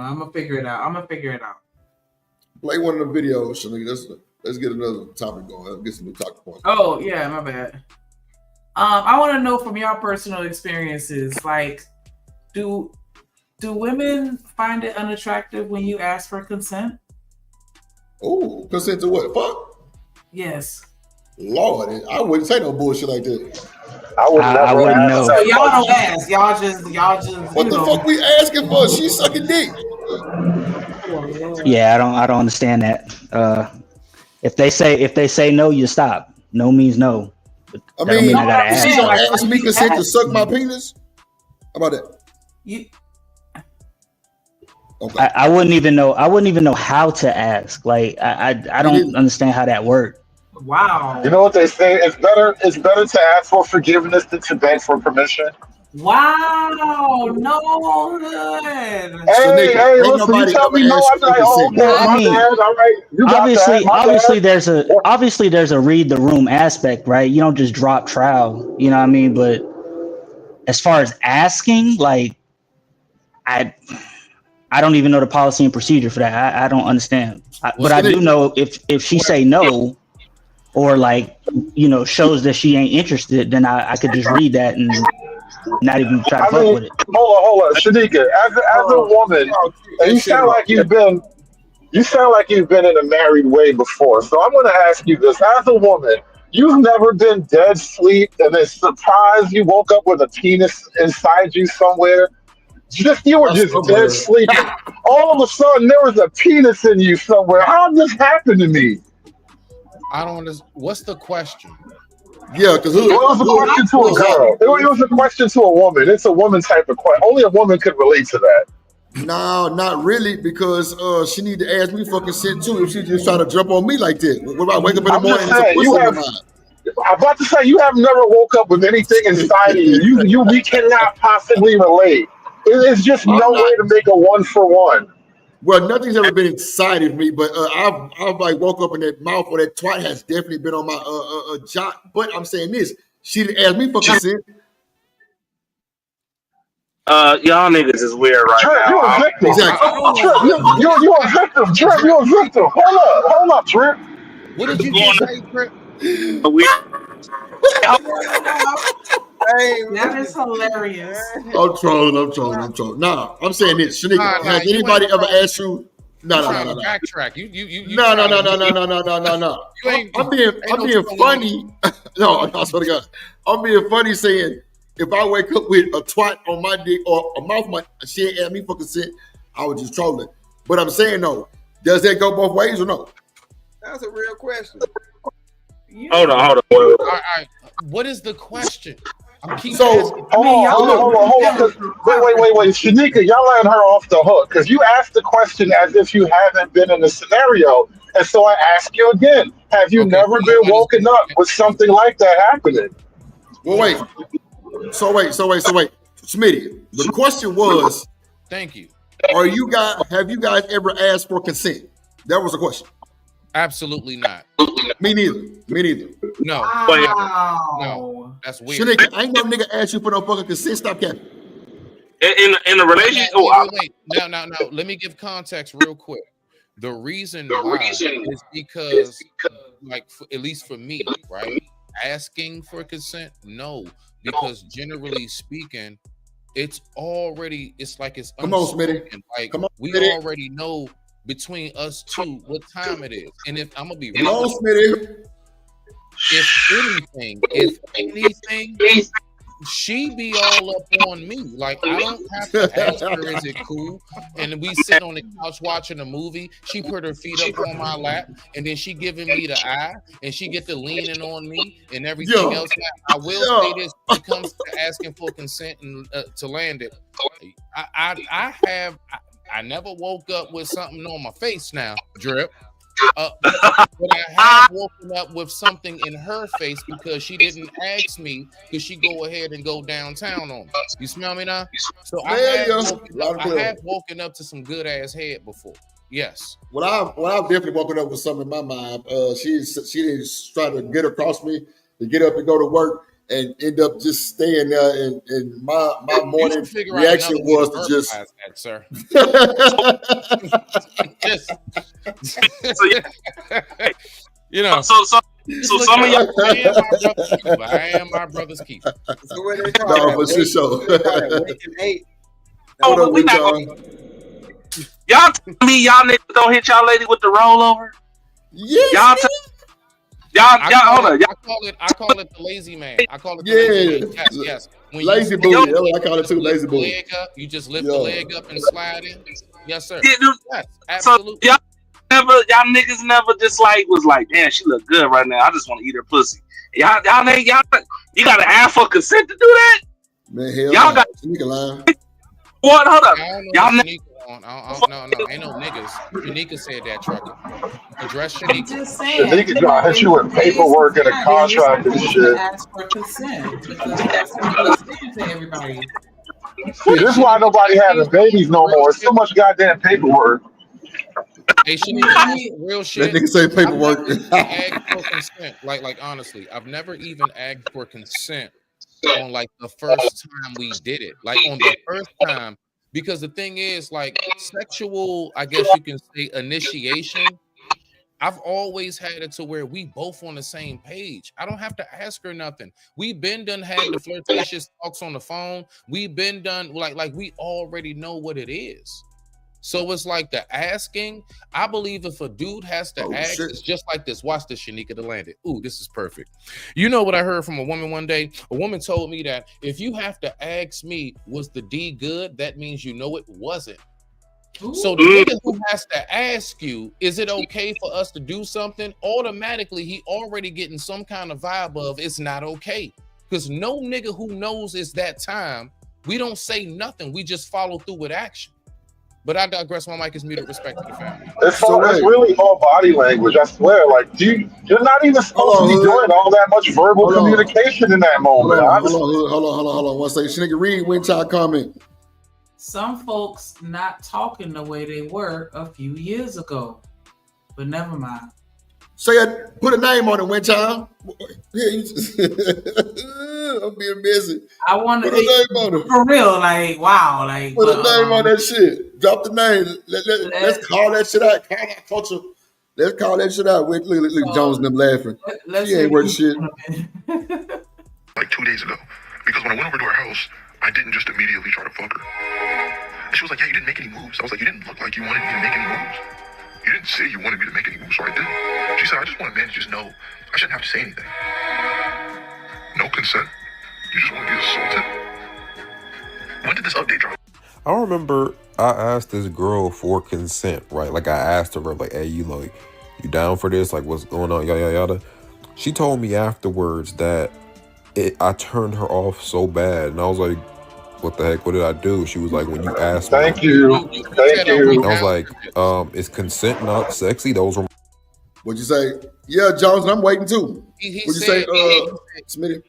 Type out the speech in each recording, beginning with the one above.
know. I'm gonna figure it out. Play one of the videos, Shanika. Let's get another topic going. Let's get some new talking points. Oh yeah, my bad. I want to know from your personal experiences, like, do women find it unattractive when you ask for consent? Oh, consent to what? Fuck. Yes. Lord, I wouldn't say no bullshit like that. I wouldn't know. So y'all don't ask. Y'all just. What the fuck we asking for? She's sucking dick. Yeah, I don't understand that. If they say no, you stop. No means no. I mean I gotta ask. She gonna like, ask me consent to suck my penis? How about that? Okay. I wouldn't even know how to ask. Like I don't understand how that works. Wow. You know what they say? It's better to ask for forgiveness than to beg for permission. Wow, no good. Hey, listen, you tell me no, I'm like, oh, okay, my bad, all right. You got obviously there's a read the room aspect, right? You don't just drop trowel, you know what I mean? But as far as asking, like, I don't even know the policy and procedure for that. I don't understand. But I do know if she say no, or like, you know, shows that she ain't interested, then I could just read that and not even try to fuck with it. Hold on, Shanika. As a woman, and you sound like you've been in a married way before. So I'm going to ask you this: as a woman, you've never been dead sleep and then surprised you woke up with a penis inside you somewhere. You were just dead sleep. All of a sudden, there was a penis in you somewhere. How did this happen to me? I don't understand. What's the question? Yeah, because it was a question to a girl. It was a question to a woman. It's a woman type of question. Only a woman could relate to that. No, not really, because she need to ask me for consent too if she just trying to jump on me like that. What about wake up in the morning I'm about to say, you have never woke up with anything inside of you. We cannot possibly relate. It's just no way to make a 1-for-1. Well, nothing's ever been inside of me, but I've like woke up in that mouth or that twat has definitely been on my jot. But I'm saying this, she didn't ask me for consent. Y'all niggas is weird right Trip, now. you're a victim. Exactly. Trip, you're a victim. Trip, you're a victim. Hold up, Trip. What did you just say, Trip? That is hilarious. I'm trolling. Nah, I'm saying this. Shanika, has anybody ever asked you? No. Backtrack. No. I'm being funny. No, I swear to God. I'm being funny saying if I wake up with a twat on my dick or a mouth, she ain't ask me for consent, I was just trolling. But I'm saying no. Does that go both ways or no? That's a real question. Hold on. All right. What is the question? Hold on. Wait. Shanika, y'all letting her off the hook because you asked the question as if you haven't been in the scenario. And so I ask you again, have you never been woken up with something like that happening? Well, wait. So wait. Smitty, the question was, thank you. Have you guys ever asked for consent? That was the question. Absolutely not. Me neither. No. Wow. No. That's weird. Shanika, ain't no nigga ask you for no fucking consent. Stop capping. In a relationship. Wait. Now. Let me give context real quick. The reason why is because, like, at least for me, right? Asking for consent, no, because generally speaking, it's like it's come on, Smitty. Like we already know between us two what time it is, and if I'm gonna be real, Smitty. If anything, she be all up on me. Like I don't have to ask her, is it cool? And we sit on the couch watching a movie. She put her feet up on my lap, and then she giving me the eye, and she get the leaning on me and everything else. Now, I will say this: when it comes to asking for consent and to land it, I never woke up with something on my face. Now, Drip. But I have woken up with something in her face because she didn't ask me. Could she go ahead and go downtown on me? You smell me now? So I have woken up to some good ass head before. Yes. Well, I've definitely woken up with something in my mind. She didn't try to get across me to get up and go to work. and end up just staying there. And my morning figure out reaction another way was to to just. verbalize that, sir. So yeah, You know, so just look some of at y'all. I am my brother's keeper. So what they call No, that? for sure. What they call that? Waking eight. What Oh, up, we with not y'all? gonna, y'all tell me y'all niggas don't hit y'all lady with the rollover. Yes, Y'all, hold on. I call it the lazy man. I call it the yeah. lazy man. Yes. When Lazy you booty. That's what I call it too. lift Lazy the booty. leg up, you just lift Yeah. the leg up and slide in. Yes, sir. Yeah, dude. Yes, So absolutely. y'all niggas never just like was like, damn, she look good right now. I just want to eat her pussy. You gotta ask for consent to do that. Man, hell Y'all no. got Sneaker line. what? Hold up, I don't know y'all what niggas. Shanika on. No, ain't no niggas. Shanika said that, trucker. Address I'm Shanika. just saying, Shanika trying to hit you with in today's paperwork and a society, you're contract and supposed to shit. ask for consent because that's what you're saying to everybody. See, this is why nobody having babies no more. It's so much goddamn paperwork. Hey, Shanika, on some real That shit. nigga say I've paperwork. never even asked for consent. Like honestly, I've never even asked for consent on like the first time we did it. Like on the first time, because the thing is, like sexual, I guess you can say initiation. I've always had it to where we both on the same page. I don't have to ask her nothing. We've been done had the flirtatious talks on the phone. We've been done like we already know what it is. So it's like the asking. I believe if a dude has to ask, shit. it's just like this. Watch this, Shanika to land it. Ooh, this is perfect. You know what I heard from a woman one day? A woman told me that if you have to ask me, was the D good? That means you know it wasn't. So the nigga who has to ask you, is it okay for us to do something? Automatically, he already getting some kind of vibe of it's not okay. Because no nigga who knows it's that time, we don't say nothing. We just follow through with action. But I digress. My mic is muted. Respect to the family. It's really all body language. I swear. Like, you're not even supposed to be doing all that much verbal communication in that moment. Hold on. One second. Sneaker, read when y'all comment. Some folks not talking the way they were a few years ago, but never mind. Say it. Put a name on it, when child. Yeah, I'm being busy. I want to put a name on it for real. Like wow. Like put a name on that shit. Drop the name. Let's call that shit out. Call that culture. Let's call that shit out. Look Jones and them laughing. She ain't worth shit. Like 2 days ago, because when I went over to her house, I didn't just immediately try to fuck her. And she was like, yeah, you didn't make any moves. I was like, you didn't look like you wanted me to make any moves. You didn't say you wanted me to make any moves, so I didn't. She said, I just want a man to just know I shouldn't have to say anything. No consent. You just want to be assaulted. When did this update drop? I remember I asked this girl for consent, right? Like I asked her, like, hey, you down for this? Like, what's going on? Yada, yada. She told me afterwards that I turned her off so bad. And I was like, what the heck? What did I do? She was like, when you asked me. Thank you. I was like, is consent not sexy? Those were. What'd you say? Yeah, Jones, I'm waiting too. What'd you say, Smitty?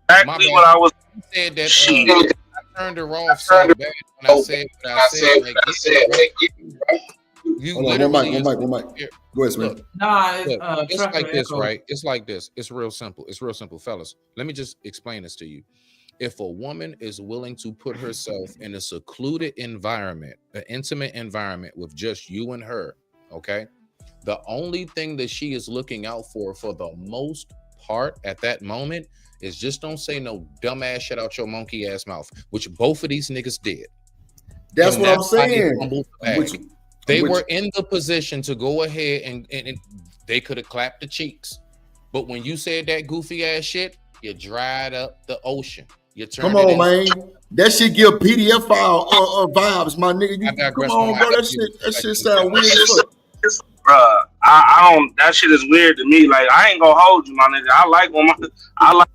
Exactly what I was. He said that I turned her off so bad when I said what I said. One mic. Go ahead, Smith. It's like this, right? It's like this. It's real simple. It's real simple, fellas. Let me just explain this to you. If a woman is willing to put herself in a secluded environment, an intimate environment with just you and her, okay? The only thing that she is looking out for the most part at that moment is just don't say no dumbass shit out your monkey ass mouth, which both of these niggas did. That's what I'm saying. They were in the position to go ahead and they could have clapped the cheeks. But when you said that goofy ass shit, you dried up the ocean. Come on, man. That shit give PDF file vibes, my nigga. Come on, bro. That shit sound weird as fuck. Bruh, I don't. That shit is weird to me. Like, I ain't gonna hold you, my nigga. I like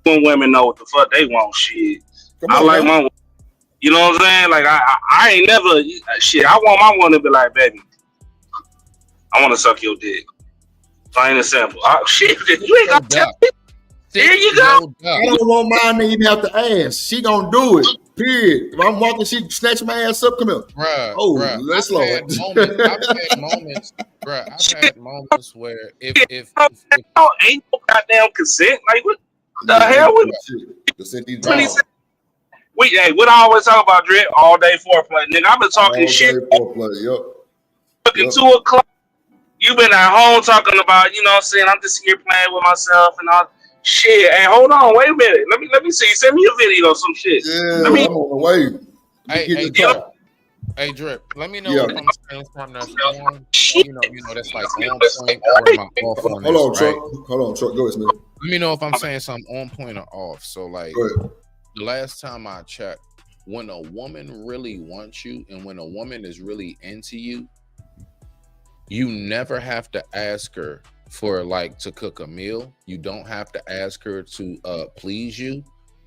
when women know what the fuck they want. Shit, you know what I'm saying? Like, I ain't never shit. I want my one to be like, baby, I want to suck your dick. Plain and simple. Shit, you ain't got to tell me. There you go. I don't want mine to even have to ask. She gonna do it. Period. If I'm walking, she snatch my ass up. Come here. Bruh, let's slow it. I've had moments where if ain't no goddamn consent. Like, what the hell? To set these 26. bars. What I always talk about, Drip, all day foreplay. Nigga, I've been talking All shit. day foreplay. Fucking 2 o'clock. You been at home talking about, you know what I'm saying? I'm just here playing with myself and all shit. Hey, hold on, wait a minute. Let me see. Send me a video or some shit. Yeah, I'm on the way. Hey, Drip, let me know Yeah. if I'm saying something that's on. You know, that's like on point or am I off on this, Hold on, right? Chuck. Hold on, Chuck. Go ahead, Smith. Let me know if I'm saying something on point or off. So, like, Go ahead. the last time I checked, when a woman really wants you and when a woman is really into you, you never have to ask her for like to cook a meal. You don't have to ask her to please you.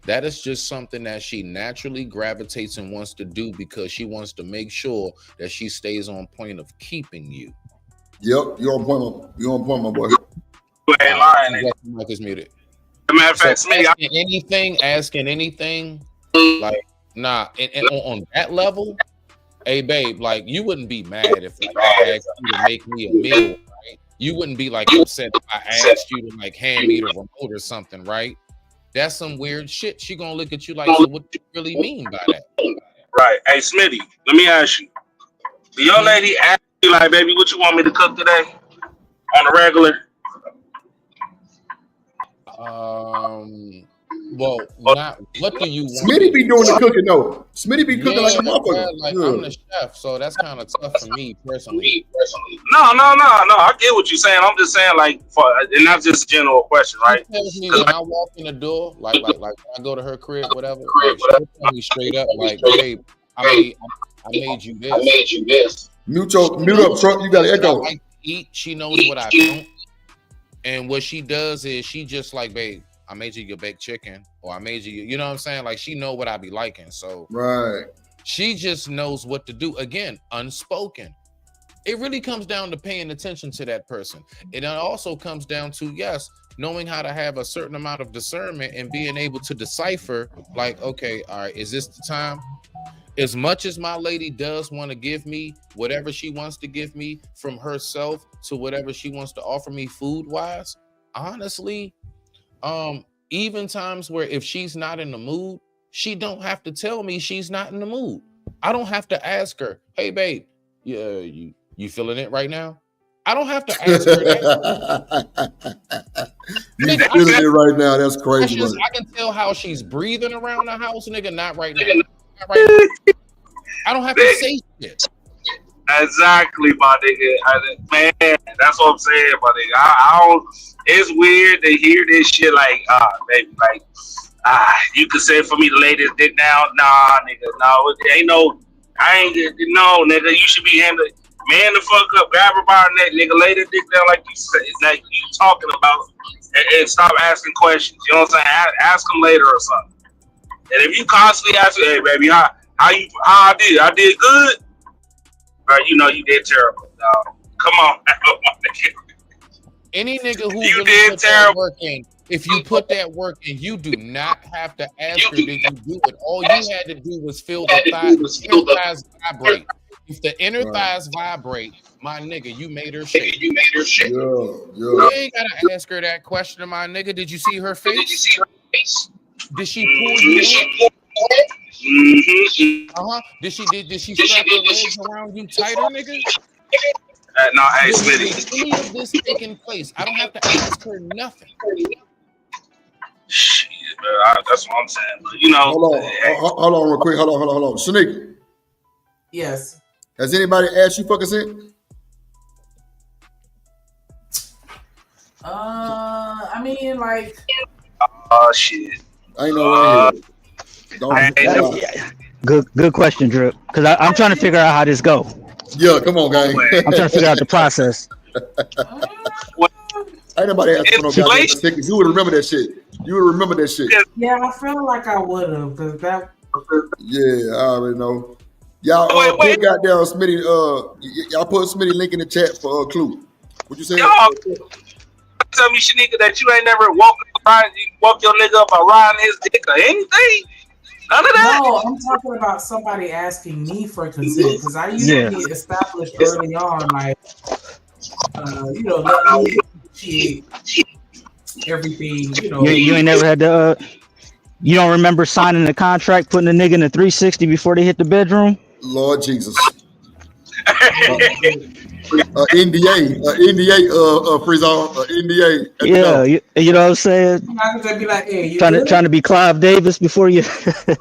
That is just something that she naturally gravitates and wants to do because she wants to make sure that she stays on point of keeping you. Yep, you're on point. You're on point, my boy. You ain't lying. Mic is muted. As a matter of fact, So asking anything, like, nah, and on that level, hey, babe, like, you wouldn't be mad if like, I asked you to make me a meal, right? You wouldn't be like upset if I asked you to like hand me the remote or something, right? That's some weird shit. She gonna look at you like, so what do you really mean by that? Right. Hey, Smitty, let me ask you. Do your lady ask you like, baby, what you want me to cook today? On the regular? Well, not what do you want? Smitty be doing the cooking though. Smitty be cooking like a motherfucker. Like, I'm the chef, so that's kind of tough for me personally. No. I get what you're saying. I'm just saying, like, and that's just a general question, right? She tells me when I walk in the door, like when I go to her crib, whatever. Like, she'll tell me straight up, like, babe, I made you this. Mute up, Truck. You got an echo. I like to eat. She knows what I don't. And what she does is she just like, babe, I made you your baked chicken, or I made you know what I'm saying? Like, she know what I be liking. So right. She just knows what to do. Again, unspoken. It really comes down to paying attention to that person. And it also comes down to, yes, knowing how to have a certain amount of discernment and being able to decipher, like, okay, all right, is this the time? As much as my lady does want to give me whatever she wants to give me, from herself to whatever she wants to offer me food-wise, honestly, even times where if she's not in the mood, she don't have to tell me she's not in the mood. I don't have to ask her, hey, babe, you feeling it right now? I don't have to ask her that. You feeling it right now? That's crazy. I can tell how she's breathing around the house, nigga. Not right now. Not right now. I don't have to say shit. Exactly, my nigga. Man, that's what I'm saying, my nigga. I don't. It's weird to hear this shit. Like, baby, like, you could say for me to lay this dick down. Nah, nigga, no, it ain't no. I ain't no, nigga. You should be handling. Man the fuck up, grab her by the neck, nigga, lay the dick down like you said, like you talking about, and stop asking questions. You know what I'm saying? Ask them later or something. And if you constantly ask, hey baby, how I did? I did good. Right, you know you did terrible. Come on, any nigga who you really did put terrible. That work in, if you put that work in, you do not have to ask her, did you do it? All you had to do was feel the thighs vibrate. If the inner thighs vibrate, my nigga, you made her shake. Yeah. You ain't gotta ask her that question, my nigga. Did you see her face? Did she pull you in? Did she strap her legs around you tighter, nigga? No, hey, Smitty. Any of this taking place, I don't have to ask her nothing. Shit, man, that's what I'm saying. But, you know, hold on, real quick. Hold on. Shanika. Yes. Has anybody asked you for consent? I mean, like. Shit. I ain't no way here. Good question, Drip. Because I'm trying to figure out how this go. Yeah, come on, gang. I'm trying to figure out the process. Ain't nobody asked for no goddamn consent. You would remember that shit. Yeah, I feel like I would have, because that. Yeah, I already know. Y'all put goddamn Smitty. Y'all put Smitty link in the chat for Clue. What you say? Tell me, Shanika, that you ain't never woke your nigga up by riding his dick or anything. None of that. No, I'm talking about somebody asking me for consent, because I usually establish early on, like, let me initiate everything. You ain't never had to. You don't remember signing the contract, putting a nigga in a 360 before they hit the bedroom? Lord Jesus. NDA, freeze on, NDA at the Yeah, door. you know what I'm saying? I could be like, hey, you Trying good? to be Clive Davis before you.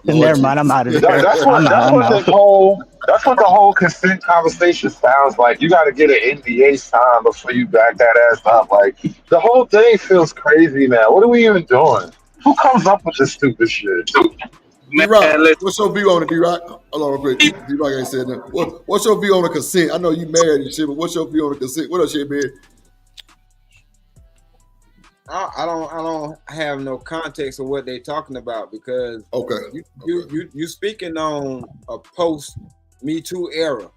Lord Never mind, I'm Jesus. out of That, there. that's I'm what out. that's I'm what this out. whole that's what the whole consent conversation sounds like. You got to get an NDA signed before you back that ass up. Like the whole thing feels crazy now. What are we even doing? Who comes up with this stupid shit? D Man, Rock, listen, what's your view on it, D Rock? Hold on real quick. D Rock ain't said nothing. What's your view on the consent? I know you married and shit, but what's your view on the consent? What else shit, man? I don't have no context of what they're talking about because Okay. you speaking on a post Me Too era.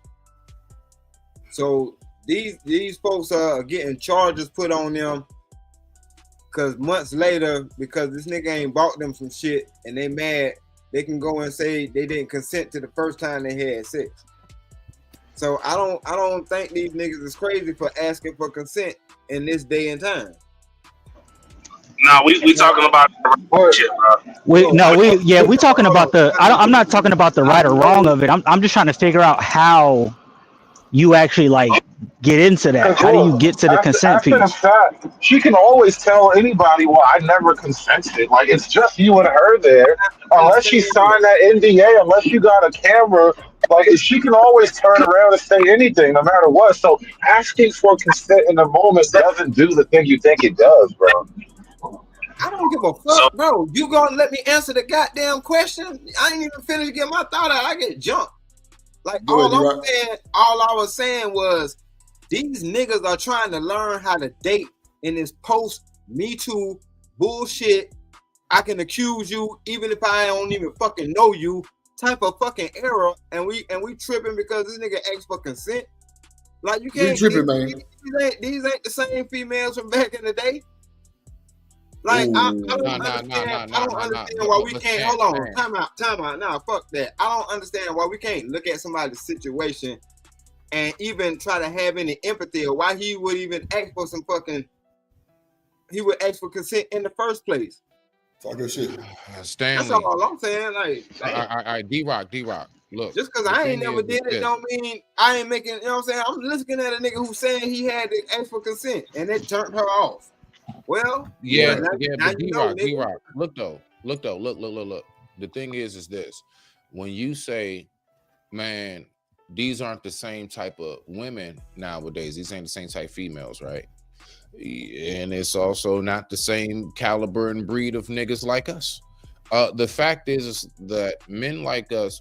So these folks are getting charges put on them because months later, because this nigga ain't bought them some shit and they mad, they can go and say they didn't consent to the first time they had sex. So I don't think these niggas is crazy for asking for consent in this day and time. nah, we talking about shit, bro. We talking about the. I'm not talking about the right or wrong of it. I'm just trying to figure out how you actually like get into that. Because How do you look, get to the consent after the piece? fact, she can always tell anybody, "Well, I never consented." Like it's just you and her there, unless she signed that NDA, unless you got a camera. Like she can always turn around and say anything, no matter what. So asking for consent in the moment doesn't do the thing you think it does, bro. I don't give a So fuck, bro. You gonna let me answer the goddamn question? I ain't even finished getting my thought out. I get jumped. Like Go ahead, D-Rock. all I was saying was these niggas are trying to learn how to date in this post Me Too bullshit. I can accuse you even if I don't even fucking know you type of fucking era, and we tripping because this nigga asked for consent. Like you can't. You tripping, man. These ain't the same females from back in the day. Like I don't understand. I don't understand why we can't. Hold on, time out. Nah, fuck that. I don't understand why we can't look at somebody's situation and even try to have any empathy, or why he would even ask for some fucking. He would ask for consent in the first place. Talk good shit. Stanley. That's all I'm saying. Like, D-Rock. Look, just because I ain't never did it, don't mean I ain't making. You know what I'm saying? I'm looking at a nigga who's saying he had to ask for consent, and it turned her off. Well, but now D-Rock. Look. The thing is this: when you say, man, these aren't the same type of women nowadays. These ain't the same type of females, right? And it's also not the same caliber and breed of niggas like us. The fact is that men like us,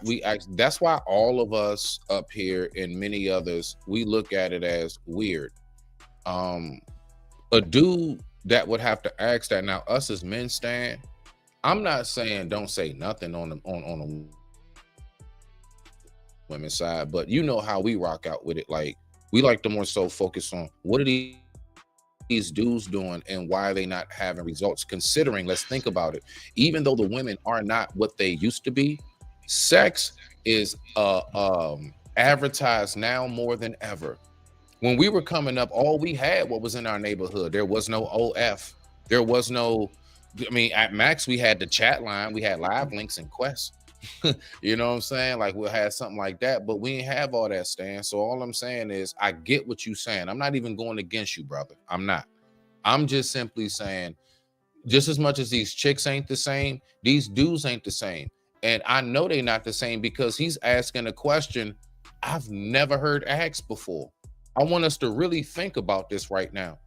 that's why all of us up here and many others, we look at it as weird. A dude that would have to ask that. Now, us as men stand, I'm not saying don't say nothing on the women's side, but you know how we rock out with it. Like we like to more so focus on what are these dudes doing and why are they not having results, considering, let's think about it, even though the women are not what they used to be, sex is advertised now more than ever. When we were coming up, all we had what was in our neighborhood. There was no OF. There was no, I mean, at max we had the chat line, we had live links and quests. You know what I'm saying? Like we'll have something like that, but we ain't have all that, Stan. So all I'm saying is I get what you're saying. I'm not even going against you, brother. I'm not. I'm just simply saying, just as much as these chicks ain't the same, these dudes ain't the same. And I know they're not the same because he's asking a question I've never heard asked before. I want us to really think about this right now.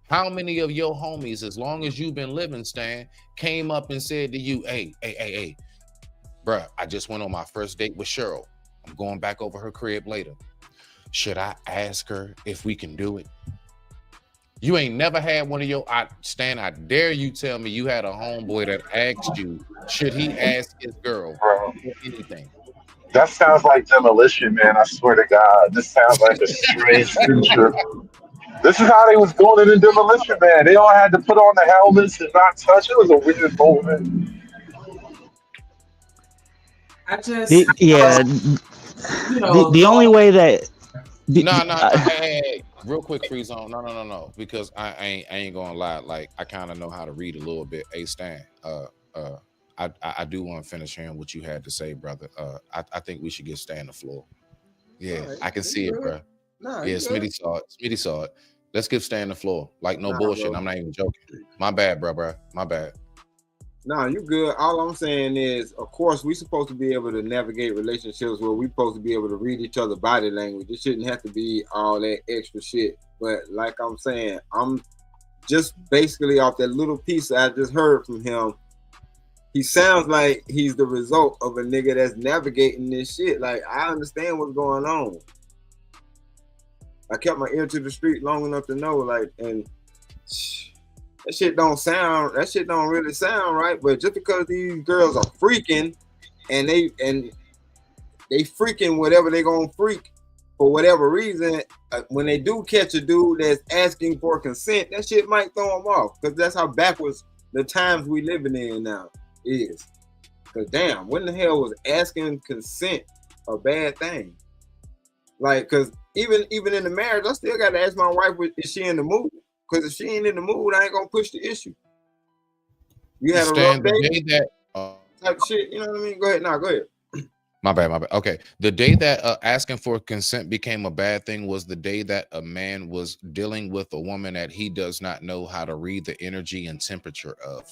How many of your homies, as long as you've been living, Stan, came up and said to you, hey, bruh, I just went on my first date with Cheryl. I'm going back over her crib later. Should I ask her if we can do it? You ain't never had one of your, Stan, I dare you tell me you had a homeboy that asked you, should he ask his girl for anything? That sounds like demolition, man. I swear to God. This sounds like a strange future. This is how they was doing it in Demolition Man. They all had to put on the helmets and not touch. It was a weird moment. I just, Yeah, you know, the only way that Hey, real quick, free zone. No. Because I ain't gonna lie. Like I kind of know how to read a little bit. Hey, Stan. I do want to finish hearing what you had to say, brother. I think we should get Stay on the floor. Yeah, Right, I can see it, bro. Nah, Yeah, Smitty saw it. Smitty saw it. Let's give Stay on the floor. Like no bullshit. Bro. I'm not even joking. My bad, bro. My bad. Nah, you good. All I'm saying is, of course, we supposed to be able to navigate relationships where we supposed to be able to read each other's body language. It shouldn't have to be all that extra shit. But like I'm saying, I'm just basically off that little piece I just heard from him. He sounds like he's the result of a nigga that's navigating this shit. Like, I understand what's going on. I kept my ear to the street long enough to know, like, and that shit don't really sound right. But just because these girls are freaking and they freaking whatever they gonna freak for whatever reason, when they do catch a dude that's asking for consent, that shit might throw them off, because that's how backwards the times we living in now is. Because damn, when the hell was asking consent a bad thing? Like, because even in the marriage, I still got to ask my wife, is she in the mood? Because if she ain't in the mood, I ain't gonna push the issue. You had a rough day, type shit. You know what I mean? Go ahead. Go ahead. My bad. Okay. The day that asking for consent became a bad thing was the day that a man was dealing with a woman that he does not know how to read the energy and temperature of.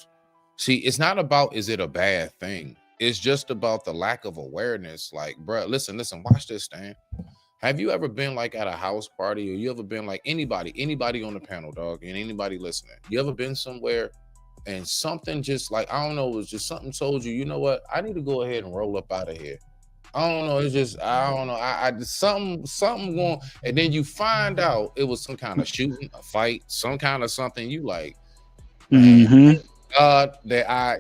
See, it's not about, is it a bad thing? It's just about the lack of awareness. Like, bro, listen, watch this, Stan. Have you ever been like at a house party, or you ever been like anybody on the panel, dog, and anybody listening? You ever been somewhere and something just like, I don't know, it was just something told you, you know what? I need to go ahead and roll up out of here. I don't know. It's just, I don't know. I just something going, and then you find out it was some kind of shooting, a fight, some kind of something. You like, that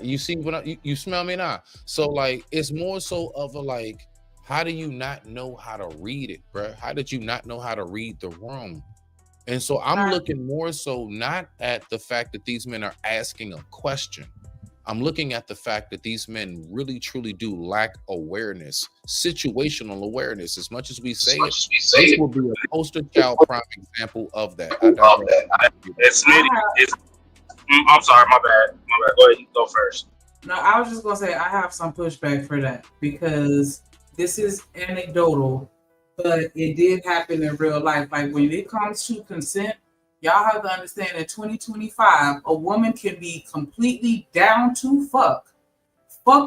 you see what you smell me now. So like, it's more so of a like, how do you not know how to read it, bro? How did you not know how to read the room? And so I'm looking more so not at the fact that these men are asking a question. I'm looking at the fact that these men really, truly do lack awareness, situational awareness. As much as we say it, this will be a poster child prime example of that. I'm sorry, my bad. Go ahead, you go first. No, I was just gonna say I have some pushback for that, because this is anecdotal, but it did happen in real life. Like, when it comes to consent, y'all have to understand that 2025, a woman can be completely down to fuck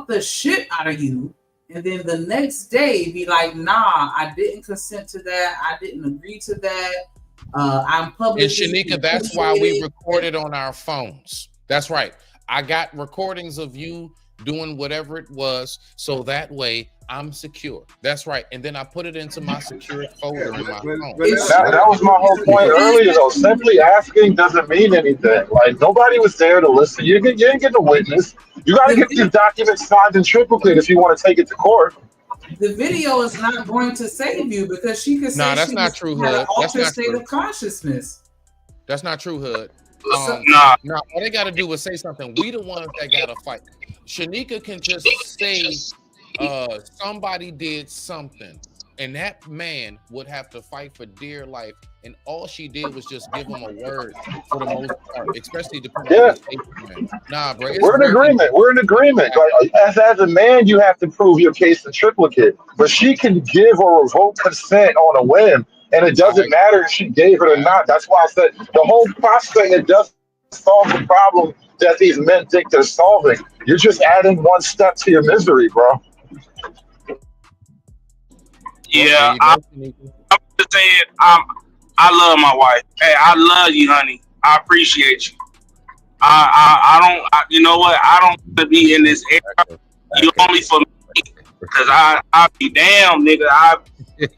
the shit out of you, and then the next day be like, nah, I didn't consent to that. I didn't agree to that. I'm public. And Shanika, that's why we recorded on our phones. That's right. I got recordings of you doing whatever it was, so that way I'm secure. That's right. And then I put it into my secure folder in my phone. That was my whole point earlier, though. Simply asking doesn't mean anything. Like, nobody was there to listen. You didn't get a witness. You got to get these documents signed in triplicate if you want to take it to court. The video is not going to save you, because she could say that's not true, Hood. An altered state of consciousness. That's not true, Hood. All they got to do is say something. We the ones that got to fight. Shanika can just say somebody did something, and that man would have to fight for dear life, and all she did was just give him a word for the most part, especially depending on the man. Nah, bro, we're in agreement. Like, as a man, you have to prove your case in triplicate, but she can give or revoke consent on a whim, and it doesn't matter if she gave it or not. That's why I said the whole prospect, it doesn't solve the problem that these men think they're solving. You're just adding one step to your misery, bro. Yeah, I'm just saying, I love my wife. Hey, I love you, honey. I appreciate you. You know what? I don't want to be in this era. You only for me, because I be damn, nigga. I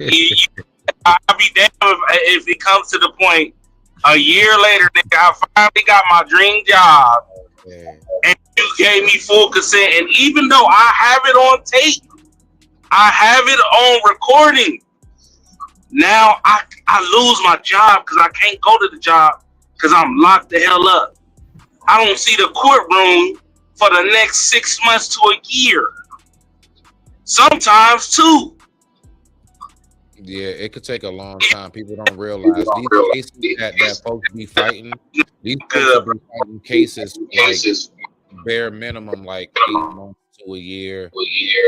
be damn if it comes to the point a year later, nigga, I finally got my dream job, and you gave me full consent. And even though I have it on tape, I have it on recording, now I lose my job because I can't go to the job because I'm locked the hell up. I don't see the courtroom for the next 6 months to a year. Sometimes 2. Yeah, it could take a long time. People don't realize these cases that folks be fighting. These folks be fighting cases like bare minimum like 8 months to a year.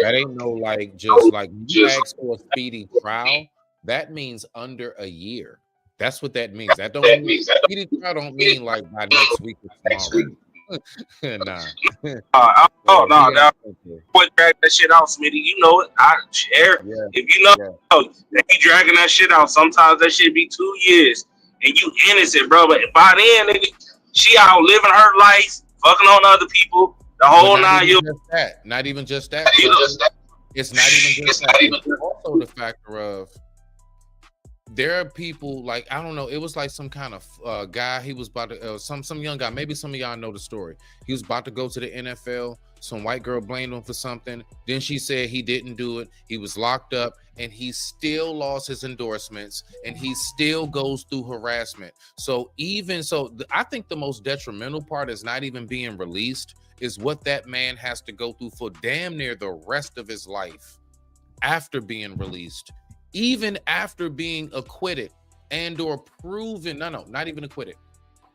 That ain't no like just like you ask for a speedy trial. That means under a year. That's what that means. That don't mean speedy trial. Don't mean like by next week or tomorrow. Nah. No, quit dragging that shit out, Smitty. You know it. If you know, they be dragging that shit out. Sometimes that shit be 2 years, and you innocent, bro. But by then, nigga, she out living her life, fucking on other people. The whole 9 years. Not even just that. It's not even just that. It's also the factor of there are people like I don't know. It was like some kind of guy. He was about to some young guy. Maybe some of y'all know the story. He was about to go to the NFL. Some white girl blamed him for something. Then she said he didn't do it. He was locked up, and he still lost his endorsements, and he still goes through harassment. So I think the most detrimental part is not even being released. Is what that man has to go through for damn near the rest of his life after being released. Even after being acquitted and or proven, not even acquitted,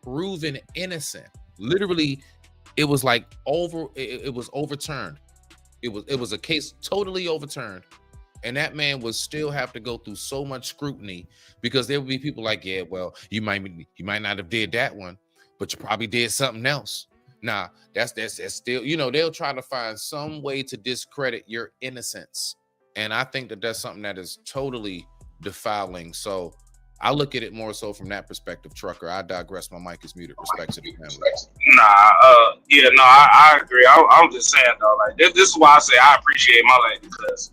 proven innocent. Literally, it was like it was overturned. It was a case totally overturned. And that man would still have to go through so much scrutiny because there would be people like, yeah, well, you might not have did that one, but you probably did something else. Nah, that's still, they'll try to find some way to discredit your innocence. And I think that that's something that is totally defiling. So I look at it more so from that perspective, Trucker. I digress. My mic is muted. Respect to the family. I agree. I'm just saying, though, like, this is why I say I appreciate my lady, because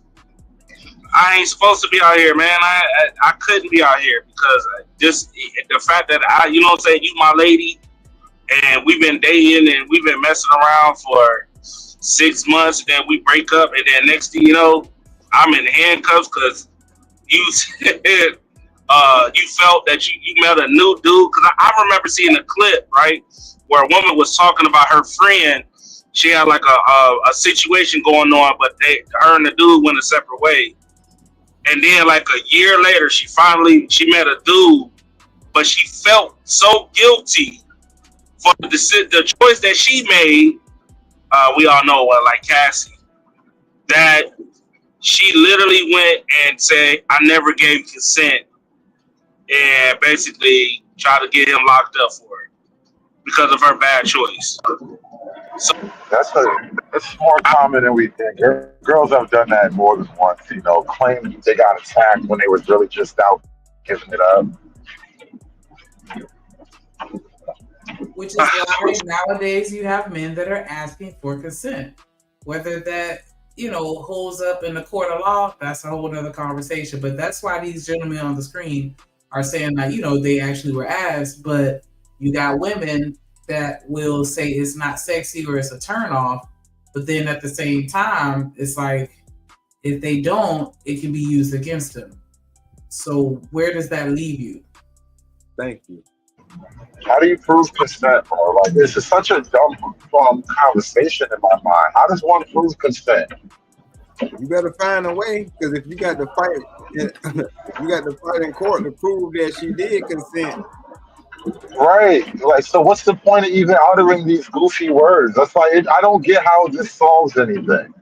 I ain't supposed to be out here, man. I couldn't be out here because just the fact that you know what I'm saying, you my lady, and we've been dating and we've been messing around for 6 months, and then we break up, and then next thing you know, I'm in handcuffs because you said you felt that you met a new dude. Because I remember seeing a clip, right, where a woman was talking about her friend. She had like a situation going on, but her and the dude went a separate way. And then like a year later, she met a dude, but she felt so guilty for the choice that she made. We all know like Cassie, that she literally went and said, I never gave consent, and basically tried to get him locked up for it because of her bad choice. So that's more common than we think. Girls have done that more than once, claiming they got attacked when they was really just out giving it up. Which is why nowadays you have men that are asking for consent. Whether that, holds up in the court of law, that's a whole other conversation. But that's why these gentlemen on the screen are saying that, they actually were asked, but you got women that will say it's not sexy or it's a turn off. But then at the same time, it's like, if they don't, it can be used against them. So where does that leave you? Thank you. How do you prove consent, bro? Like, this is such a dumb conversation in my mind. How does one prove consent? You better find a way, because if you got to fight in court to prove that she did consent. Right. Like, so what's the point of even uttering these goofy words? That's like, I don't get how this solves anything.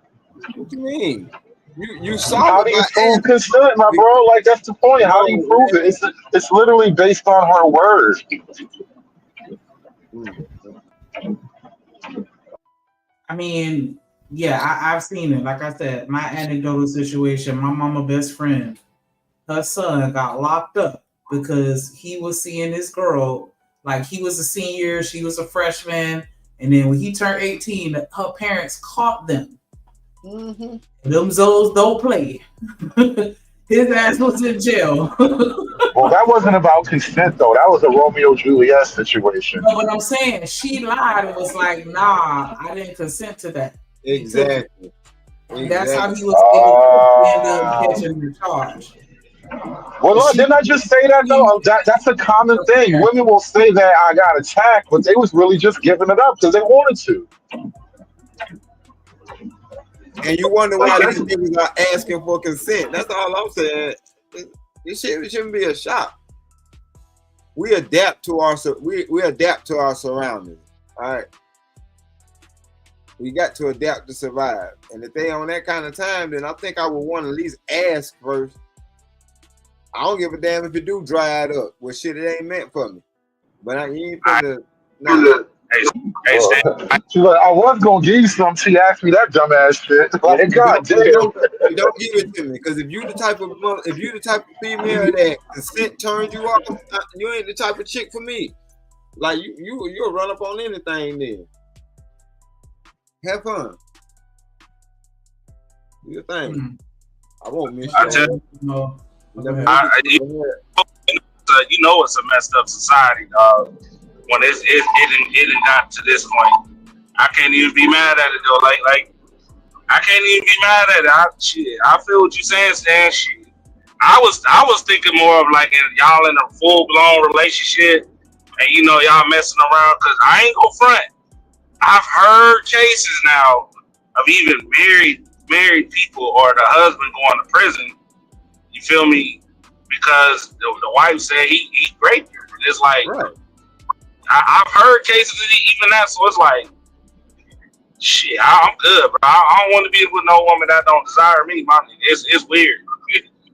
What do you mean? You saw how do you prove consent, my bro? Like, that's the point. How do you prove it? It's literally based on her words. I mean, yeah, I've seen it. Like I said, my anecdotal situation, my mama best friend, her son got locked up because he was seeing this girl, like he was a senior, she was a freshman, and then when he turned 18, her parents caught them. Mm-hmm. Them Zoes don't play. His ass was in jail. Well, that wasn't about consent, though. That was a Romeo Juliet situation. No, but I'm saying she lied and was like, "Nah, I didn't consent to that." Exactly. That's how he was able to end up catching the charge. Well, look, didn't I just say that, though? That's a common thing. Women will say that I got attacked, but they was really just giving it up because they wanted to. And you wonder why these niggas are asking for consent. That's all I'm saying. It shouldn't be a shock. We adapt to our surroundings. All right. We got to adapt to survive. And if they on that kind of time, then I think I would want to at least ask first. I don't give a damn if it do dry it up. Well, shit, it ain't meant for me. But you ain't finna. Nah. She's like, I was gonna give you some. She asked me that dumbass shit. Like, God damn. You don't give it to me, because if you the type of female that consent turns you off, you ain't the type of chick for me. Like you'll run up on anything then. Have fun. Do your thing. I won't miss you. No. You know it's a messed up society, dog. When it got to this point, I can't even be mad at it though. Like I can't even be mad at it. I feel what you're saying, Stan. Shit. I was thinking more of like y'all in a full blown relationship, and y'all messing around. Cause I ain't gonna front. I've heard cases now of even married people or the husband going to prison. You feel me? Because the wife said he raped her. It's like, right. I've heard cases of even that, so it's like, shit, I'm good, bro. I don't want to be with no woman that don't desire me, my nigga. It's weird.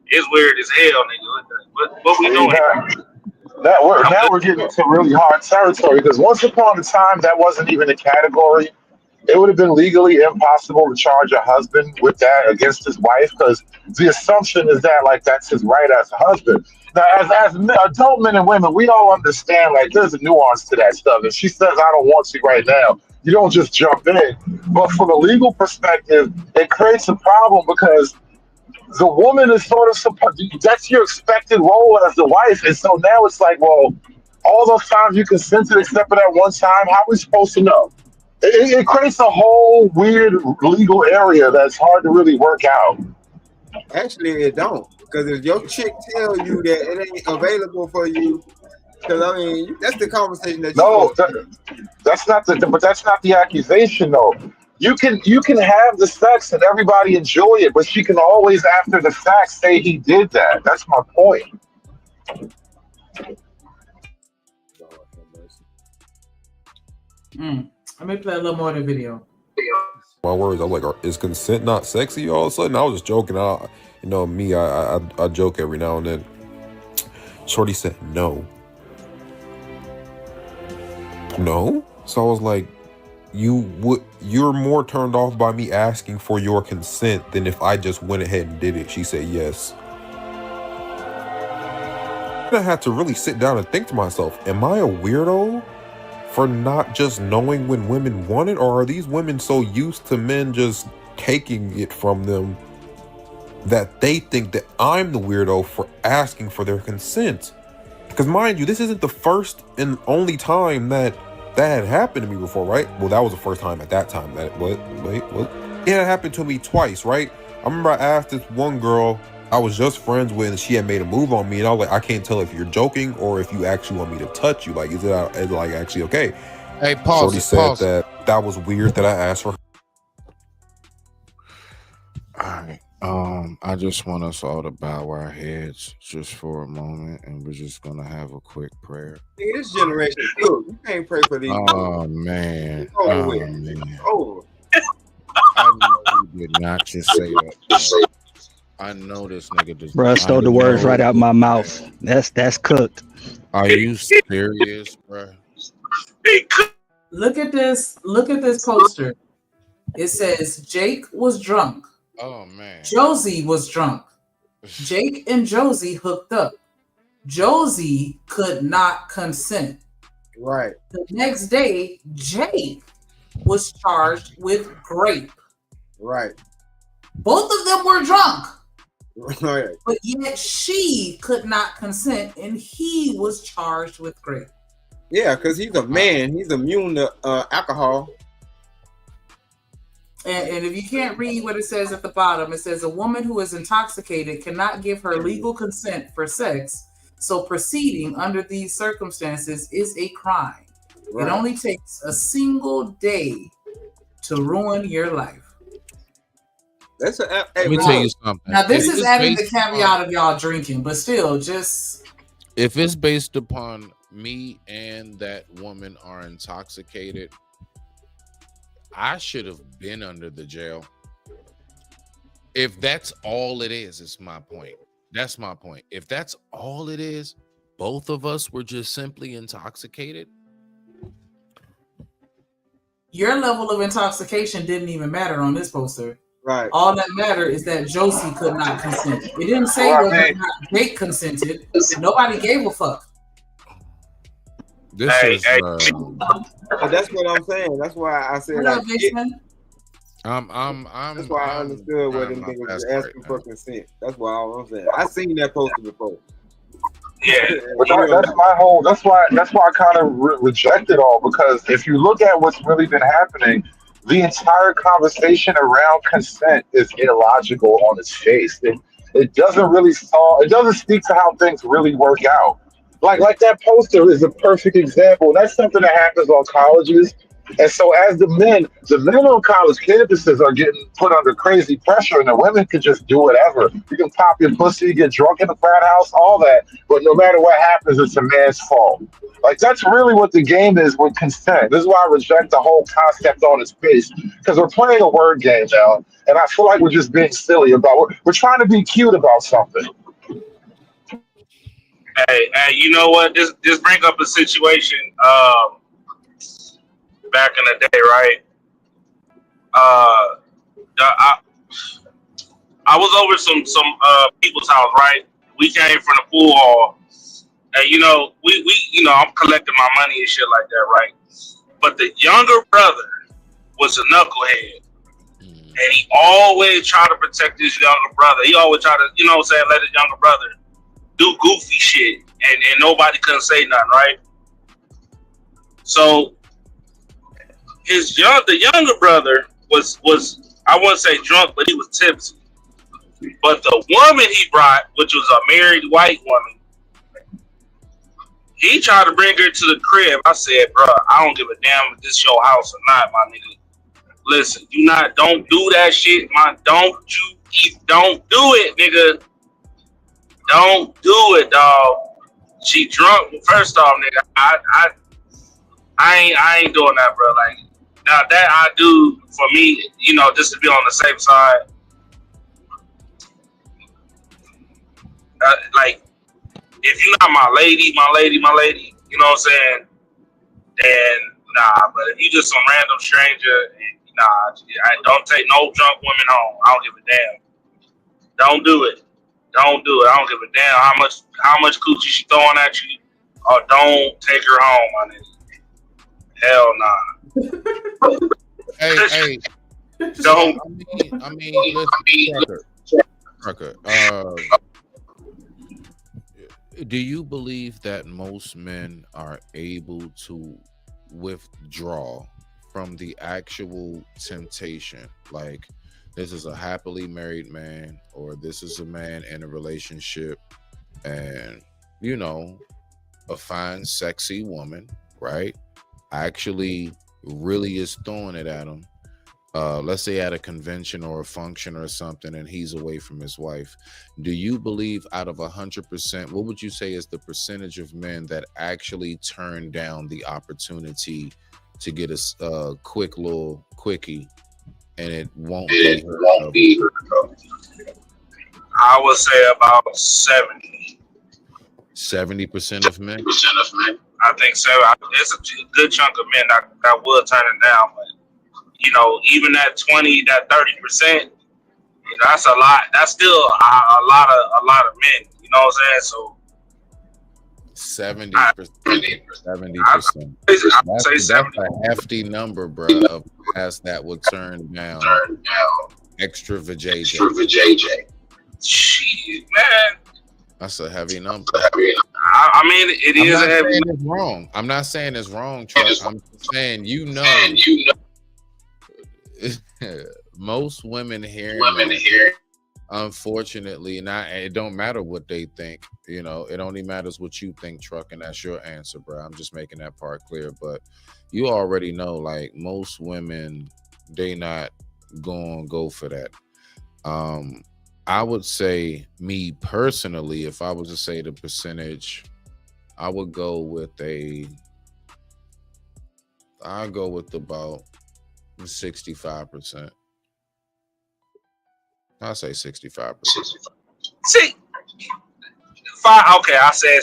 It's weird as hell, nigga. What we doing? Now we're getting into really hard territory, because once upon a time that wasn't even a category. It would have been legally impossible to charge a husband with that against his wife, because the assumption is that like that's his right as a husband. Now, as adult men and women, we all understand like there's a nuance to that stuff. If she says I don't want you right now, you don't just jump in. But from a legal perspective, it creates a problem, because the woman is sort of that's your expected role as the wife, and so now it's like, well, all those times you consented except for that one time, how are we supposed to know? It creates a whole weird legal area that's hard to really work out. Actually, it don't, because if your chick tell you that it ain't available for you, because I mean that's the conversation that. No, that's not the accusation though. You can have the sex and everybody enjoy it, but she can always after the fact say he did that. That's my point. Let me play a little more of the video. My words, I'm like, is consent not sexy all of a sudden? I was just joking. I joke every now and then. Shorty said no. No? So I was like, you're more turned off by me asking for your consent than if I just went ahead and did it. She said yes. I had to really sit down and think to myself, am I a weirdo for not just knowing when women want it, or are these women so used to men just taking it from them that they think that I'm the weirdo for asking for their consent? Because mind you, this isn't the first and only time that had happened to me before, right? Well, that was the first time at that time. What? It had happened to me twice, right? I remember I asked this one girl I was just friends with, and she had made a move on me, and I was like, I can't tell if you're joking or if you actually want me to touch you. Like, is it like actually okay? Hey, pause. Shorty said that was weird that I asked for. All right. I just want us all to bow our heads just for a moment, and we're just gonna have a quick prayer. This generation, look, you can't pray for these. Oh man. Man. Oh. I know you did not just say that. I know this nigga does. Bro, stole the words right out my mouth. That's cooked. Are you serious, bro? Look at this poster. It says Jake was drunk. Oh man. Josie was drunk. Jake and Josie hooked up. Josie could not consent. Right. The next day, Jake was charged with rape. Right. Both of them were drunk. Right. But yet she could not consent, and he was charged with rape. Yeah, because he's a man. He's immune to alcohol. And if you can't read what it says at the bottom, it says a woman who is intoxicated cannot give her legal consent for sex. So proceeding under these circumstances is a crime. Right. It only takes a single day to ruin your life. Let me tell you something. Now this is adding the caveat of y'all drinking, but still, just if it's based upon me and that woman are intoxicated, I should have been under the jail. If that's all it is my point. That's my point. If that's all it is, both of us were just simply intoxicated. Your level of intoxication didn't even matter on this poster. Right. All that mattered is that Josie could not consent. It didn't say whether or not Jake consented. Nobody gave a fuck. This is that's what I'm saying. That's why I said What like up, Jason? that's why I understood what them niggas was asking for consent. That's why I'm saying. I seen that poster before. Yeah, but that's my whole. That's why I kind of reject it all, because if you look at what's really been happening, the entire conversation around consent is illogical on its face. It doesn't really solve. It doesn't speak to how things really work out. Like that poster is a perfect example. That's something that happens on colleges. And so as the men on college campuses are getting put under crazy pressure, and the women can just do whatever. You can pop your pussy, get drunk in the frat house, all that. But no matter what happens, it's a man's fault. Like, that's really what the game is with consent. This is why I reject the whole concept on its face, because we're playing a word game now, and I feel like we're just being silly about it. We're trying to be cute about something. Hey, you know what? This bring up a situation back in the day, right? I was over some people's house, right? We came from the pool hall, and we I'm collecting my money and shit like that, right? But the younger brother was a knucklehead, and he always tried to protect his younger brother. He always tried to, let his younger brother do goofy shit, and nobody couldn't say nothing, right? So the younger brother was I wouldn't say drunk, but he was tipsy. But the woman he brought, which was a married white woman, he tried to bring her to the crib. I said, bro, I don't give a damn if this your house or not, my nigga. Listen, don't do that shit, don't do it, nigga. Don't do it, dog. She drunk. First off, nigga, I ain't doing that, bro. Like, now that I do for me, just to be on the safe side. Like, if you're not my lady, you know what I'm saying? Then nah. But if you just some random stranger, nah, I don't take no drunk women home. I don't give a damn. Don't do it. Don't do it. I don't give a damn how much coochie she throwing at you. Or don't take her home, my nigga. Hell nah. Hey. Don't. I mean, listen, Trucker. Do you believe that most men are able to withdraw from the actual temptation? Like, this is a happily married man, or this is a man in a relationship, and a fine, sexy woman, right? Actually really is throwing it at him. Let's say at a convention or a function or something, and he's away from his wife. Do you believe out of 100%, what would you say is the percentage of men that actually turn down the opportunity to get a quick little quickie, and it won't be her? I would say about 70% of men. I think so. It's a good chunk of men that will turn it down, but even that 20, that 30%, that's a lot. That's still a lot of men. You know what I'm saying? So 70%. That's a hefty number, bro, of guys that would turn down extra vajayjay. Shit, man. That's a heavy number. I mean, it is a heavy number. It's wrong. I'm not saying it's wrong, Chuck. I'm saying most women hearing unfortunately, it don't matter what they think. It only matters what you think, Truck, and that's your answer, bro. I'm just making that part clear. But you already know, like, most women, they not gonna go for that. I would say, me personally, if I was to say the percentage, I would go with about 65%. I'll say 65%. See, 5. Okay, I said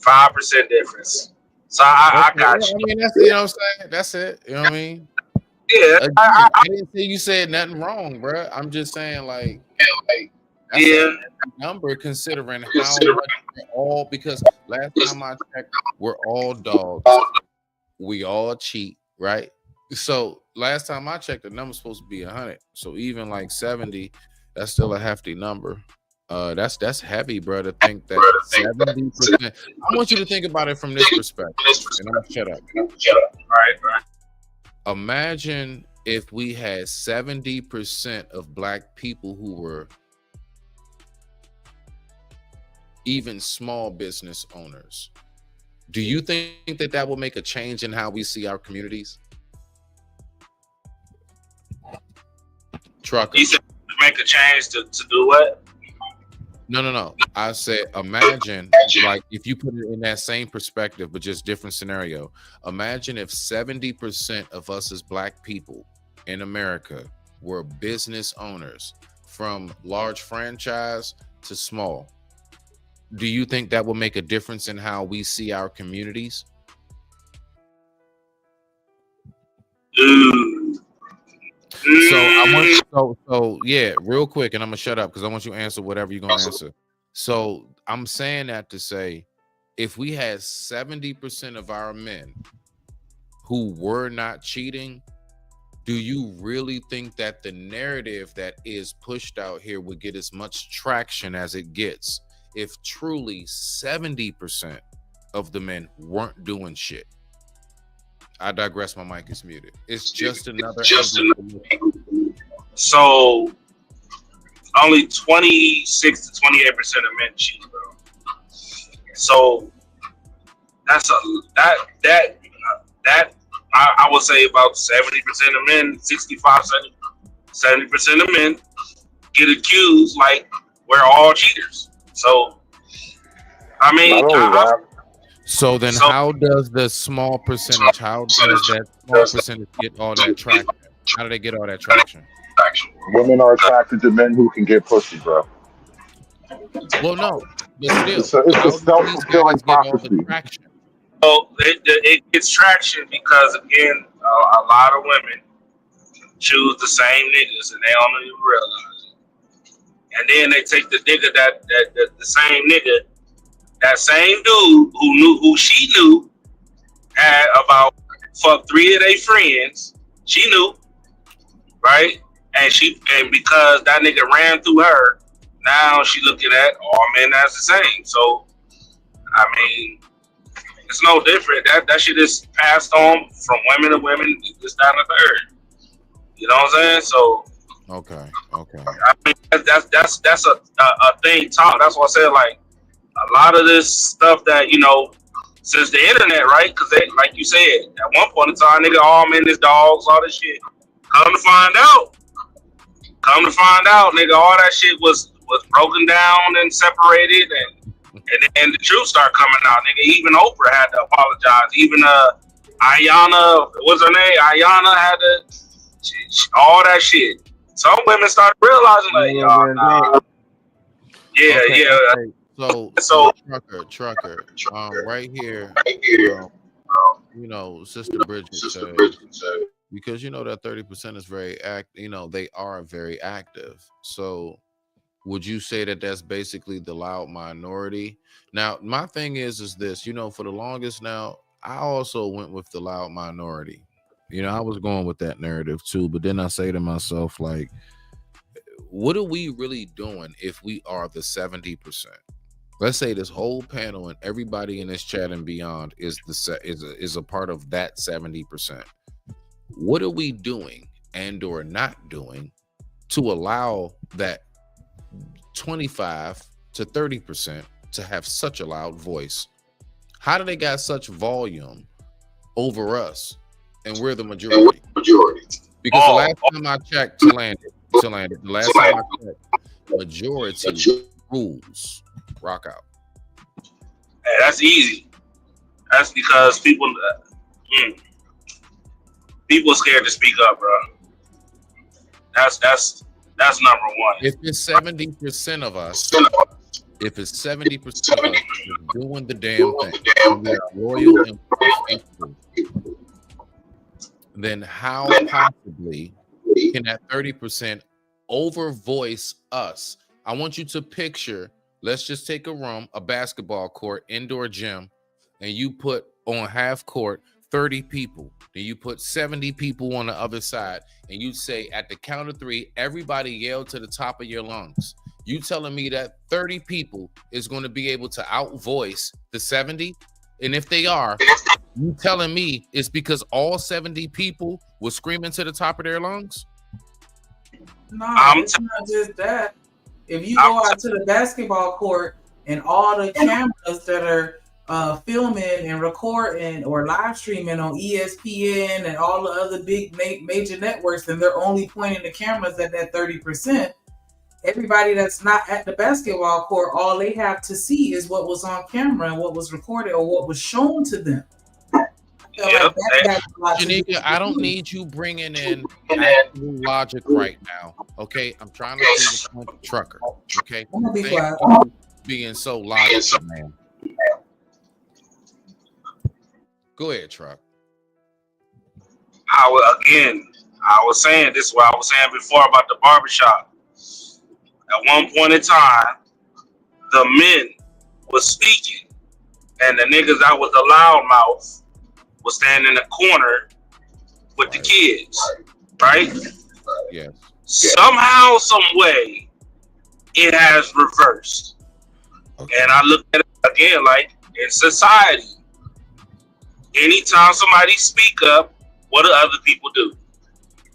5% difference. So I got you. I mean, that's, you know what I'm saying. That's it. You know what I mean? Yeah, Again, I didn't say you said nothing wrong, bro. I'm just saying, like, that's a number considering how much we're all, because last time I checked, we're all dogs. We all cheat, right? So last time I checked, the number's supposed to be 100. So even like 70, that's still a hefty number. That's heavy, bro, to think that 70%. I want you to think about it from this perspective. And I'm gonna shut up. Right. Imagine if we had 70% of black people who were even small business owners. Do you think that that will make a change in how we see our communities? Trucker. You said make a change to do what? No. I said, imagine, like, if you put it in that same perspective, but just different scenario. Imagine if 70% of us as black people in America were business owners, from large franchise to small. Do you think that will make a difference in how we see our communities? So yeah, real quick, and I'm gonna shut up because I want you to answer whatever you're gonna answer. So I'm saying that to say, if we had 70% of our men who were not cheating, do you really think that the narrative that is pushed out here would get as much traction as it gets if truly 70% of the men weren't doing shit? I digress. My mic is muted. It's just another. So only 26 to 28% of men cheat, bro. So that's that I would say about 70% of men, 65, 70% of men get accused like we're all cheaters. So I mean, so then how does the small percentage, how does that small percentage get all that traction? How do they get all that traction? Women are attracted to men who can get pussy, bro. Well, no, but still, it's a self-fulfilling prophecy. So it gets traction because, again, a lot of women choose the same niggas and they don't even realize it. And then they take the nigga the same nigga, that same dude who she knew had about fuck 3 of their friends. She knew, right? And because that nigga ran through her, now she looking at all men as the same. So I mean, it's no different. That shit is passed on from women to women, this, that, and the third. You know what I'm saying? So okay. I mean, that's a thing taught. That's what I said. Like a lot of this stuff that, you know, since the internet, right? Because they, like you said, at one point in time, nigga, all men is dogs, all this shit. Come to find out, nigga, all that shit was broken down and separated, and then the truth started coming out, nigga. Even Oprah had to apologize. Even Ayana, what's her name? Ayana had to, all that shit. Some women started realizing, like, y'all, yeah. So trucker, right here, you know, Sister Bridget said, because you know that 30% is very you know, they are very active. So would you say that that's basically the loud minority? Now, my thing is this, you know, for the longest now, I also went with the loud minority. You know, I was going with that narrative too, but then I say to myself, like, what are we really doing if we are the 70%? Let's say this whole panel and everybody in this chat and beyond is a part of that 70%. What are we doing and or not doing to allow that 25 to 30% to have such a loud voice? How do they got such volume over us and we're the majority? Because the last time I checked, to land it, the last time I checked, majority rules. Rock out. Hey, that's easy. That's because people People scared to speak up, bro. That's number one. If it's 70% of us, if it's 70% of us doing the damn thing, and we are loyal and faithful, then how possibly can that 30% overvoice us? I want you to picture, let's just take a room, a basketball court, indoor gym, and you put on half court 30 people. Then you put 70 people on the other side, and you say at the count of 3, everybody yell to the top of your lungs. You telling me that 30 people is going to be able to outvoice the 70? And if they are, you telling me it's because all 70 people were screaming to the top of their lungs? No, it's not just that. If you go out to the basketball court and all the cameras that are filming and recording or live streaming on ESPN and all the other big major networks, and they're only pointing the cameras at that 30%, everybody that's not at the basketball court, all they have to see is what was on camera and what was recorded or what was shown to them. Janika, I don't need you bringing in actual logic right now. Okay, I'm trying to see the point of trucker. Okay, being so logical, man. Go ahead, truck. I was saying this is what I was saying before about the barbershop. At one point in time, the men was speaking, and the niggas that was the loudmouth was standing in the corner with the kids, right? Yes. Somehow, some way, it has reversed. Okay. And I look at it again like in society. Anytime somebody speak up, what do other people do?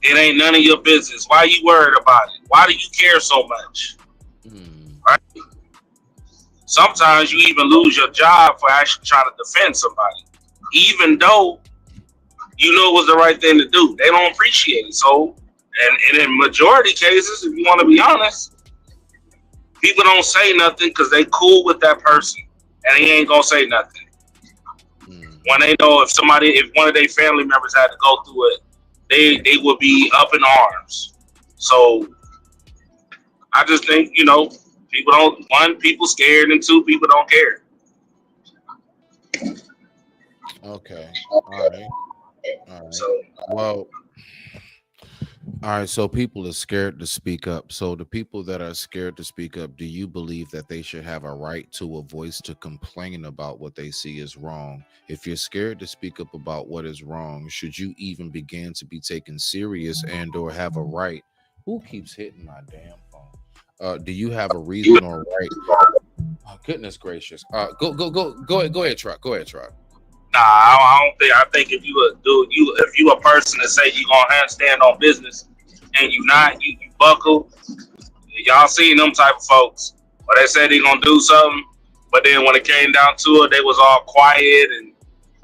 It ain't none of your business. Why are you worried about it? Why do you care so much? Right? Sometimes you even lose your job for actually trying to defend somebody, even though you know it was the right thing to do. They don't appreciate it. So, and in majority cases, if you want to be honest, people don't say nothing because they cool with that person, and they ain't gonna say nothing. When they know if one of their family members had to go through it, they would be up in arms. So I just think, people scared, and 2, people don't care. Okay. All right. So, well, all right. So people are scared to speak up. So the people that are scared to speak up, do you believe that they should have a right to a voice to complain about what they see is wrong? If you're scared to speak up about what is wrong, should you even begin to be taken serious and or have a right? Who keeps hitting my damn phone? Do you have a reason or right? Oh, goodness gracious. Go ahead, truck. Go ahead, truck. Nah, I don't think. I think if you a person that say you gonna stand on business and you buckle. Y'all seen them type of folks where they said they gonna do something, but then when it came down to it, they was all quiet and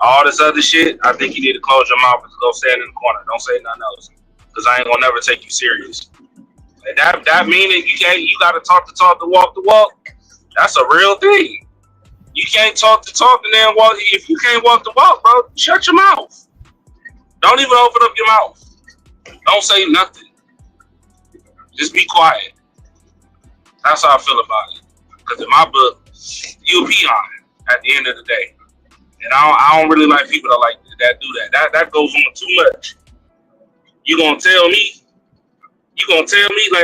all this other shit. I think you need to close your mouth and go stand in the corner. Don't say nothing else, because I ain't gonna never take you serious. And that meaning you gotta talk the talk to walk the walk. That's a real thing. You can't talk the talk and then walk. If you can't walk the walk, bro, shut your mouth. Don't even open up your mouth. Don't say nothing. Just be quiet. That's how I feel about it. Because in my book, you'll be on at the end of the day. And I don't really like people that do that. That goes on too much. You gonna tell me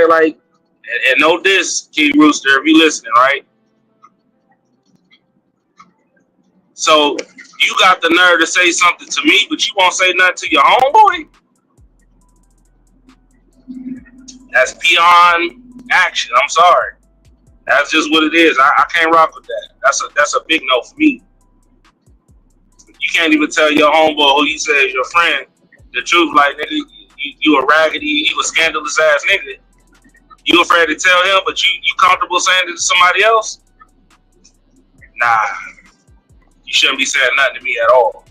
like, and know this, King Rooster, if you listening, right? So you got the nerve to say something to me, but you won't say nothing to your homeboy? That's beyond action. I'm sorry. That's just what it is. I can't rock with that. That's a big no for me. You can't even tell your homeboy who you say is your friend the truth. Like, nigga, you a raggedy, you a scandalous ass nigga. You afraid to tell him, but you comfortable saying it to somebody else? Nah. You shouldn't be saying nothing to me at all.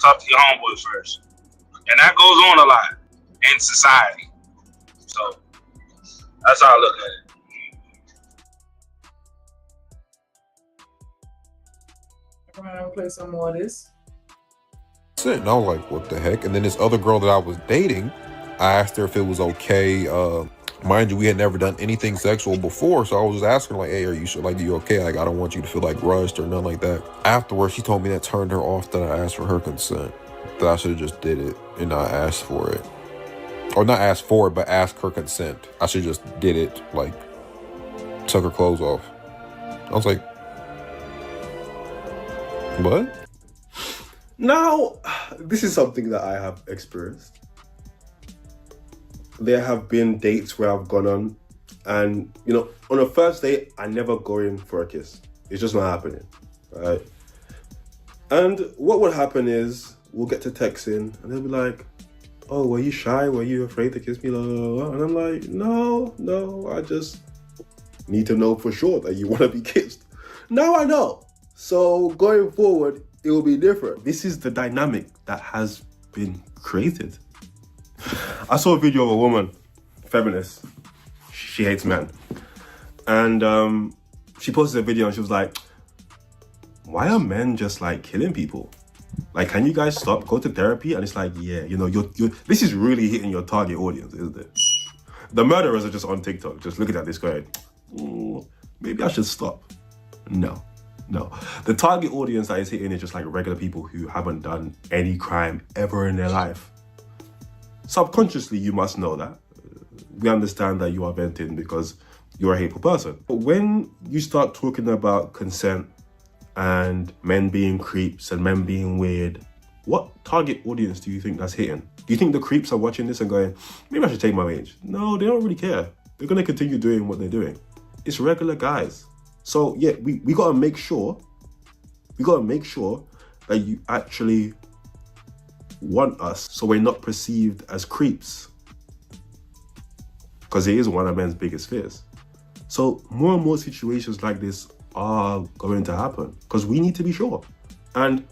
Talk to your homeboy first. And that goes on a lot in society. So that's how I look at it. I'm gonna play some more of this. And I was like, what the heck? And then this other girl that I was dating, I asked her if it was okay. Mind you, we had never done anything sexual before, so I was just asking her, like, hey, are you sure? Like, are you okay? Like, I don't want you to feel like rushed or nothing like that. Afterwards, she told me that turned her off, that I asked for her consent, that I should have just did it and not asked for it. Or not asked for it, but ask her consent. I should just did it, like, took her clothes off. I was like, what? Now, this is something that I have experienced. There have been dates where I've gone on, and you know, on a first date, I never go in for a kiss. It's just not happening, right? And what would happen is we'll get to texting, and they'll be like, "Oh, were you shy? Were you afraid to kiss me?" Blah, blah, blah. And I'm like, "No, I just need to know for sure that you want to be kissed." Now I know. So going forward, it will be different. This is the dynamic that has been created. I saw a video of a woman, feminist. She hates men. And she posted a video and she was like, why are men just like killing people? Like, can you guys stop, go to therapy? And it's like, yeah, you know, you're this is really hitting your target audience, isn't it? The murderers are just on TikTok, just looking at this going, maybe I should stop. No. The target audience that is hitting is just like regular people who haven't done any crime ever in their life. Subconsciously, you must know that. We understand that you are venting because you're a hateful person. But when you start talking about consent and men being creeps and men being weird, what target audience do you think that's hitting? Do you think the creeps are watching this and going, maybe I should take my age? No, they don't really care. They're going to continue doing what they're doing. It's regular guys. So yeah, we got to make sure that you actually want us, so we're not perceived as creeps, because it is one of men's biggest fears. So more and more situations like this are going to happen because we need to be sure, and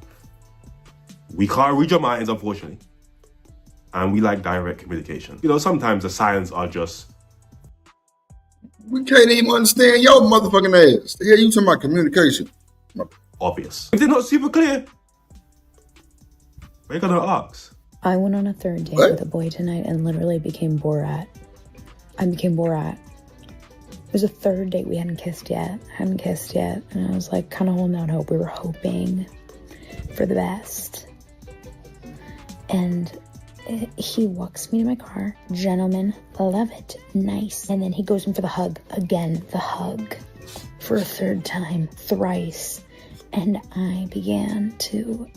we can't read your minds, unfortunately, and we like direct communication. You know, sometimes the signs are just, we can't even understand your motherfucking ass. Yeah, you talking about communication? Obvious. If they're not super clear, we're gonna ask. I went on a third date with a boy tonight and literally became Borat. I became Borat. It was a third date. We hadn't kissed yet. And I was like kind of holding out hope. We were hoping for the best. And he walks me to my car. Gentleman, love it, nice. And then he goes in for the hug. Again, the hug. For a third time, thrice. And I began to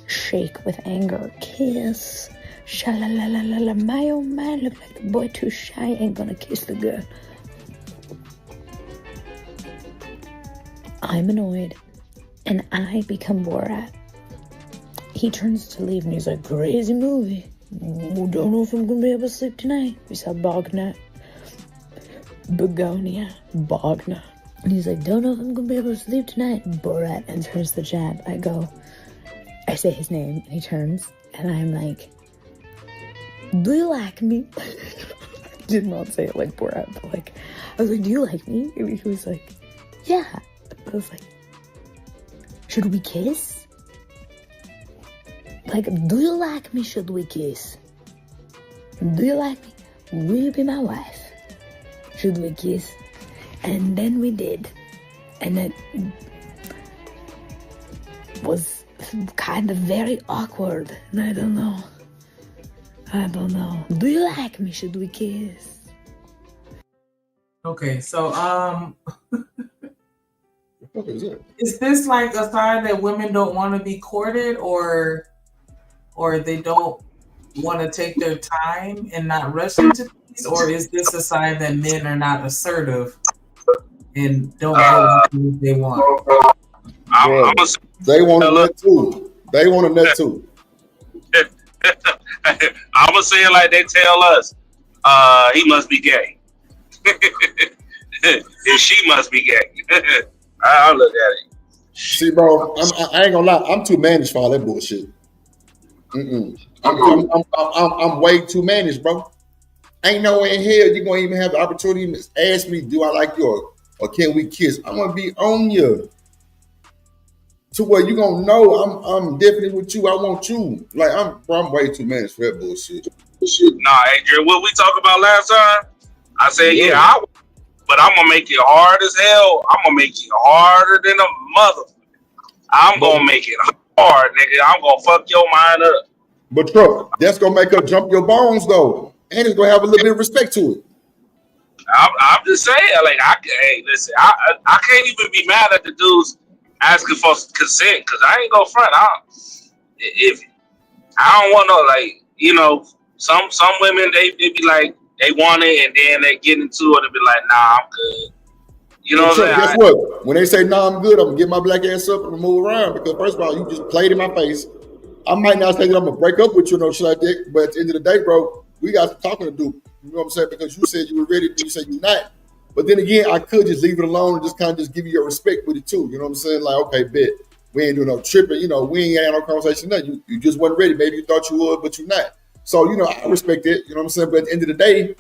shake with anger. Kiss. Sha-la-la-la-la-la. My oh my, look like the boy too shy. Ain't gonna kiss the girl. I'm annoyed. And I become Borat. He turns to leave and he's like, crazy movie. Don't know if I'm gonna be able to sleep tonight. We saw Begonia. And he's like, don't know if I'm gonna be able to sleep tonight. Borat enters the chat. I say his name and he turns and I'm like, do you like me? I did not say it like Borat, but like, I was like, do you like me? And he was like, yeah. I was like, should we kiss? Like, do you like me? Should we kiss? Do you like me? Will you be my wife? Should we kiss? And then we did. And it was kind of very awkward. And I don't know. Do you like me? Should we kiss? Okay, so is this like a sign that women don't want to be courted, or they don't want to take their time and not rush into things, or is this a sign that men are not assertive and don't know what they want? They want a nut too. They want a nut too. I'm gonna say it like they tell us. He must be gay. And she must be gay. I look at it. See, bro, I ain't gonna lie. I'm too managed for all that bullshit. I'm way too managed, bro. Ain't no way in hell you're gonna even have the opportunity to ask me, do I like you or can we kiss? I'm gonna be on you. to where you gonna know I'm definitely with you. I want you. Like I'm way too managed for that bullshit. Nah, Adrian, what we talked about last time? I said, Yeah. but I'm gonna make it hard as hell. I'm gonna make it harder than a mother. I'm gonna make it hard, nigga. I'm gonna fuck your mind up. But Truck, that's gonna make her jump your bones though, and it's gonna have a little bit of respect to it. I'm just saying, like, hey, listen, I can't even be mad at the dudes asking for consent because I ain't gonna front. If I don't want no, like, you know, some women they be like they want it and then they get into it and be like, nah, I'm good. You know what I'm saying? Guess what? When they say nah, I'm good, I'm gonna get my black ass up and move around because first of all, you just played in my face. I might not say that I'm gonna break up with you, no shit like that, but at the end of the day, bro, we got some talking to do. You know what I'm saying? Because you said you were ready, but you said you're not. But then again, I could just leave it alone and just kind of just give you your respect with it too. You know what I'm saying? Like, okay, bet. We ain't doing no tripping. You know, we ain't had no conversation. Nothing. You just wasn't ready. Maybe you thought you would, but you're not. So, you know, I respect it. You know what I'm saying? But at the end of the day,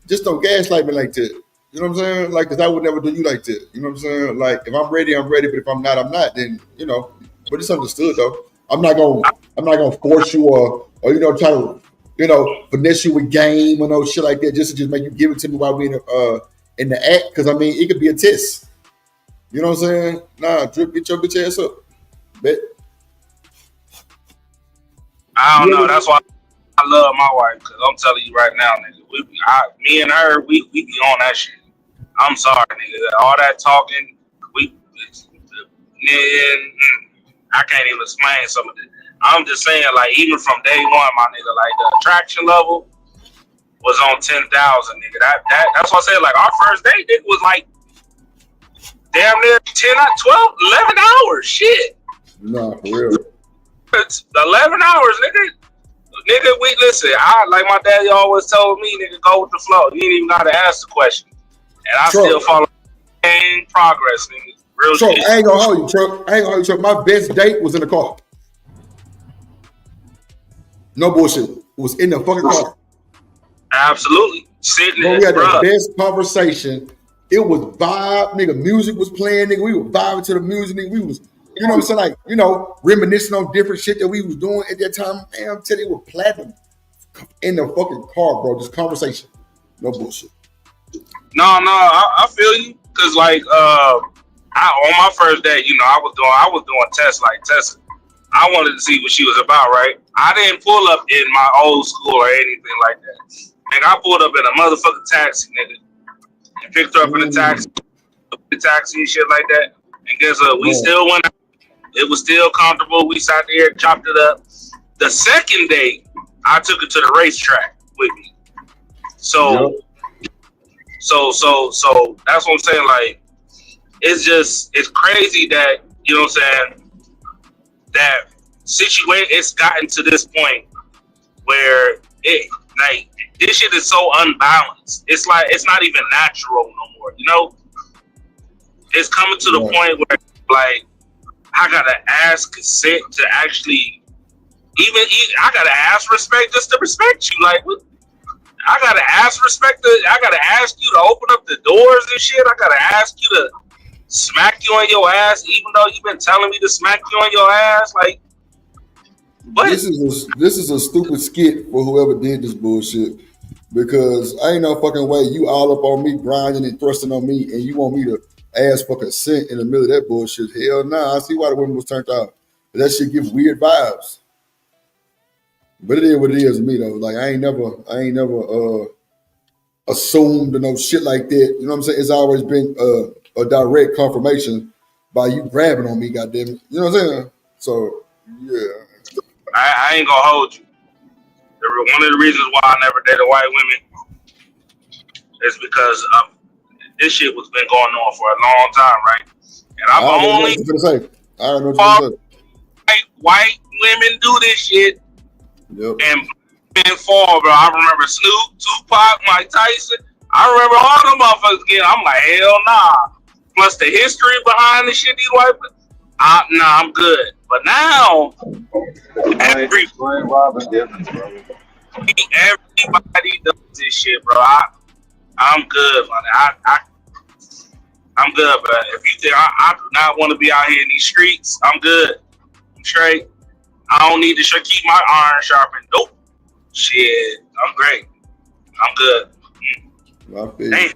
just don't gaslight me like that. You know what I'm saying? Like, because I would never do you like that. You know what I'm saying? Like, if I'm ready, I'm ready. But if I'm not, I'm not. Then, you know, but it's understood though. I'm not gonna force you or you know try to finesse you with game or no shit like that just to make you give it to me while we in the act. Because I mean, it could be a test. You know what I'm saying? Nah, Drip, get your bitch ass up. Bet. I don't know. That's why I love my wife because I'm telling you right now, nigga. Me and her, we be on that shit. I'm sorry, nigga. All that talking, I can't even explain some of it. I'm just saying, like, even from day one, my nigga, like, the attraction level was on 10,000, nigga. That's what I said. Like, our first date, nigga, was like damn near 10, 12, 11 hours. Shit. Nah, for real. It's 11 hours, nigga. Nigga, we listen. Like my daddy always told me, nigga, go with the flow. You ain't even gotta ask the question, and I still follow the same progress, nigga. Real shit. I ain't gonna hold you, Truck. My best date was in the car. No bullshit. It was in the fucking car. Absolutely. Sitting we had the best conversation. It was vibe, nigga. Music was playing, nigga. We were vibing to the music, nigga. We was, you know what I'm saying, like, you know, reminiscing on different shit that we was doing at that time. Man, I'm telling you, it was platinum in the fucking car, bro. Just conversation. No bullshit. No, I feel you. Cause like on my first day, you know, I was doing tests like Tessa. I wanted to see what she was about, right? I didn't pull up in my old school or anything like that. Nigga, I pulled up in a motherfucking taxi, nigga. And picked her up in a taxi and shit like that. And guess what? We still went out. It was still comfortable. We sat there, chopped it up. The second day, I took her to the racetrack with me. So that's what I'm saying. Like, it's crazy that, you know what I'm saying, that situation, it's gotten to this point where this shit is so unbalanced. It's like, it's not even natural no more, you know? It's coming to the point where, like, I gotta ask consent to actually, I gotta ask respect just to respect you. Like, I gotta ask respect. I gotta ask you to open up the doors and shit. I gotta ask you to smack you on your ass, even though you've been telling me to smack you on your ass. Like, what? This is a stupid skit for whoever did this bullshit. Because I ain't no fucking way you all up on me, grinding and thrusting on me, and you want me to ask for consent in the middle of that bullshit. Hell nah. I see why the women was turned out. But that shit gives weird vibes. But it is what it is to me though. Like, I ain't never assumed or no shit like that. You know what I'm saying? It's always been a direct confirmation by you grabbing on me, goddamn it. You know what I'm saying? So yeah. I ain't gonna hold you. One of the reasons why I never dated white women is because this shit was been going on for a long time, right? And I'm only white women do this shit. Yep. And been fall, bro. I remember Snoop, Tupac, Mike Tyson. I remember all them motherfuckers again. I'm like, hell nah. Plus the history behind the shit these white people. I'm good. But now, everybody does this shit, bro. I'm good, man. I'm good, but if you think I do not want to be out here in these streets, I'm good. I'm straight. I don't need to keep my iron sharpened. Nope. Shit, I'm great. I'm good. I feel you.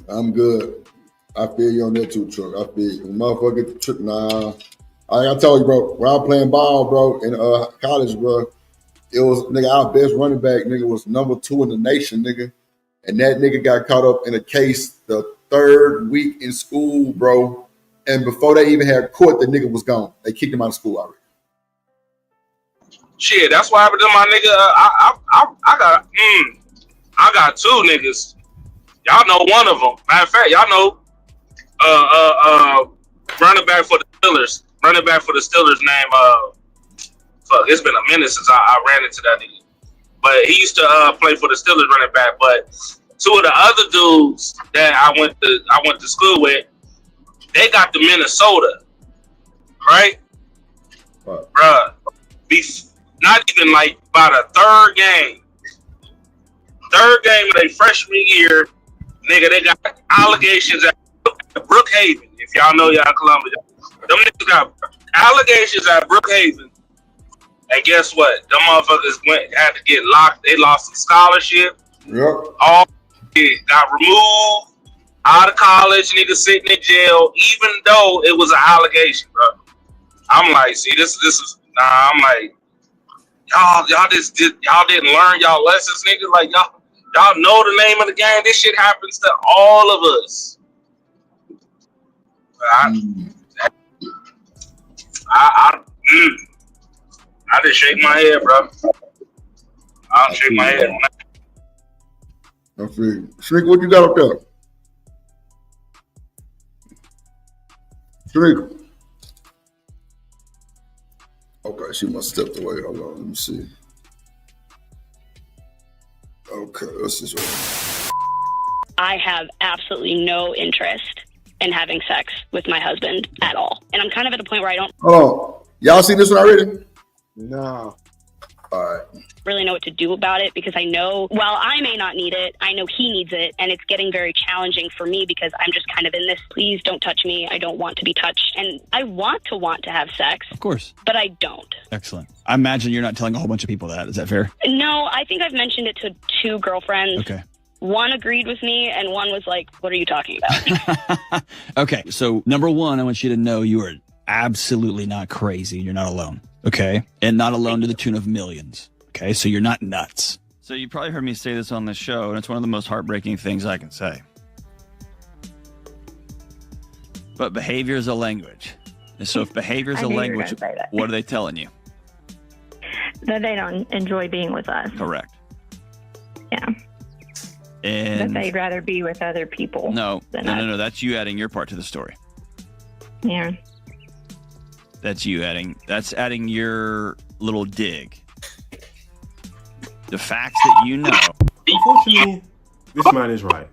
I'm good. I feel you on that too, Chuck. I feel you. Motherfucker, Chuck, nah. I told you, bro, when I was playing ball, bro, in college, bro, it was, nigga, our best running back, nigga, was number 2 in the nation, nigga. And that nigga got caught up in a case the 3rd week in school, bro. And before they even had court, the nigga was gone. They kicked him out of school already. Shit, that's what happened to my nigga. I got 2 niggas. Y'all know one of them. Matter of fact, y'all know running back for the Steelers. Running back for the Steelers name, fuck, it's been a minute since I ran into that nigga. But he used to play for the Steelers running back. But 2 of the other dudes that I went to school with, they got to Minnesota, right? Bruh, not even like by the 3rd game of their freshman year, nigga, they got allegations at Brookhaven. If y'all know y'all Columbia, them niggas got allegations at Brookhaven. And guess what? Them motherfuckers had to get locked. They lost some scholarship. Yep. All got removed out of college. Niggas sitting in jail, even though it was an allegation, bro. I'm like, see, this is nah. I'm like, y'all didn't learn y'all lessons, niggas. Like y'all know the name of the game. This shit happens to all of us. I just shake my head, bro. I'll shake my head. I feel. Shrink, what you got up there? Shrink. Okay, she must have stepped away. Hold on, let me see. Okay, let's just. I have absolutely no interest in having sex with my husband at all. And I'm kind of at a point where I don't Hold on. Y'all see this one already? No. All right. really know what to do about it, because I know, while I may not need it, I know he needs it, and it's getting very challenging for me because I'm just kind of in this, please don't touch me, I don't want to be touched. And I want to have sex. Of course. But I don't. Excellent. I imagine you're not telling a whole bunch of people that. Is that fair? No, I think I've mentioned it to 2 girlfriends. Okay. One agreed with me, and one was like, what are you talking about? Okay, so number one, I want you to know you are absolutely not crazy. You're not alone, okay? And not alone to the tune of millions, okay? So you're not nuts. So you probably heard me say this on this show, and it's one of the most heartbreaking things I can say. But behavior is a language. And so if behavior is a language, what are they telling you? That they don't enjoy being with us. Correct. Yeah. And that they'd rather be with other people. No. No. That's you adding your part to the story. Yeah. That's adding your little dig. The facts that you know. Unfortunately, this man is right.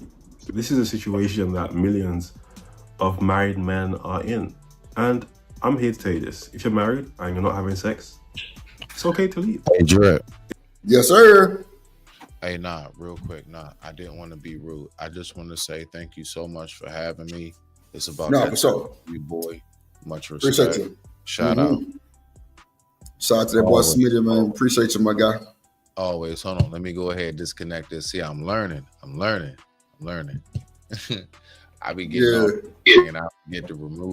This is a situation that millions of married men are in. And I'm here to tell you this. If you're married and you're not having sex, it's okay to leave. Hey, Drip. Yes, sir. Hey, real quick. I didn't want to be rude. I just want to say thank you so much for having me. It's about for sure. You boy. Much respect. Appreciate you. Shout out. Shout out to that boy Smitty, man. Appreciate you, my guy. Always. Hold on. Let me go ahead and disconnect this. See, I'm learning. I be getting hanging out, get to remove.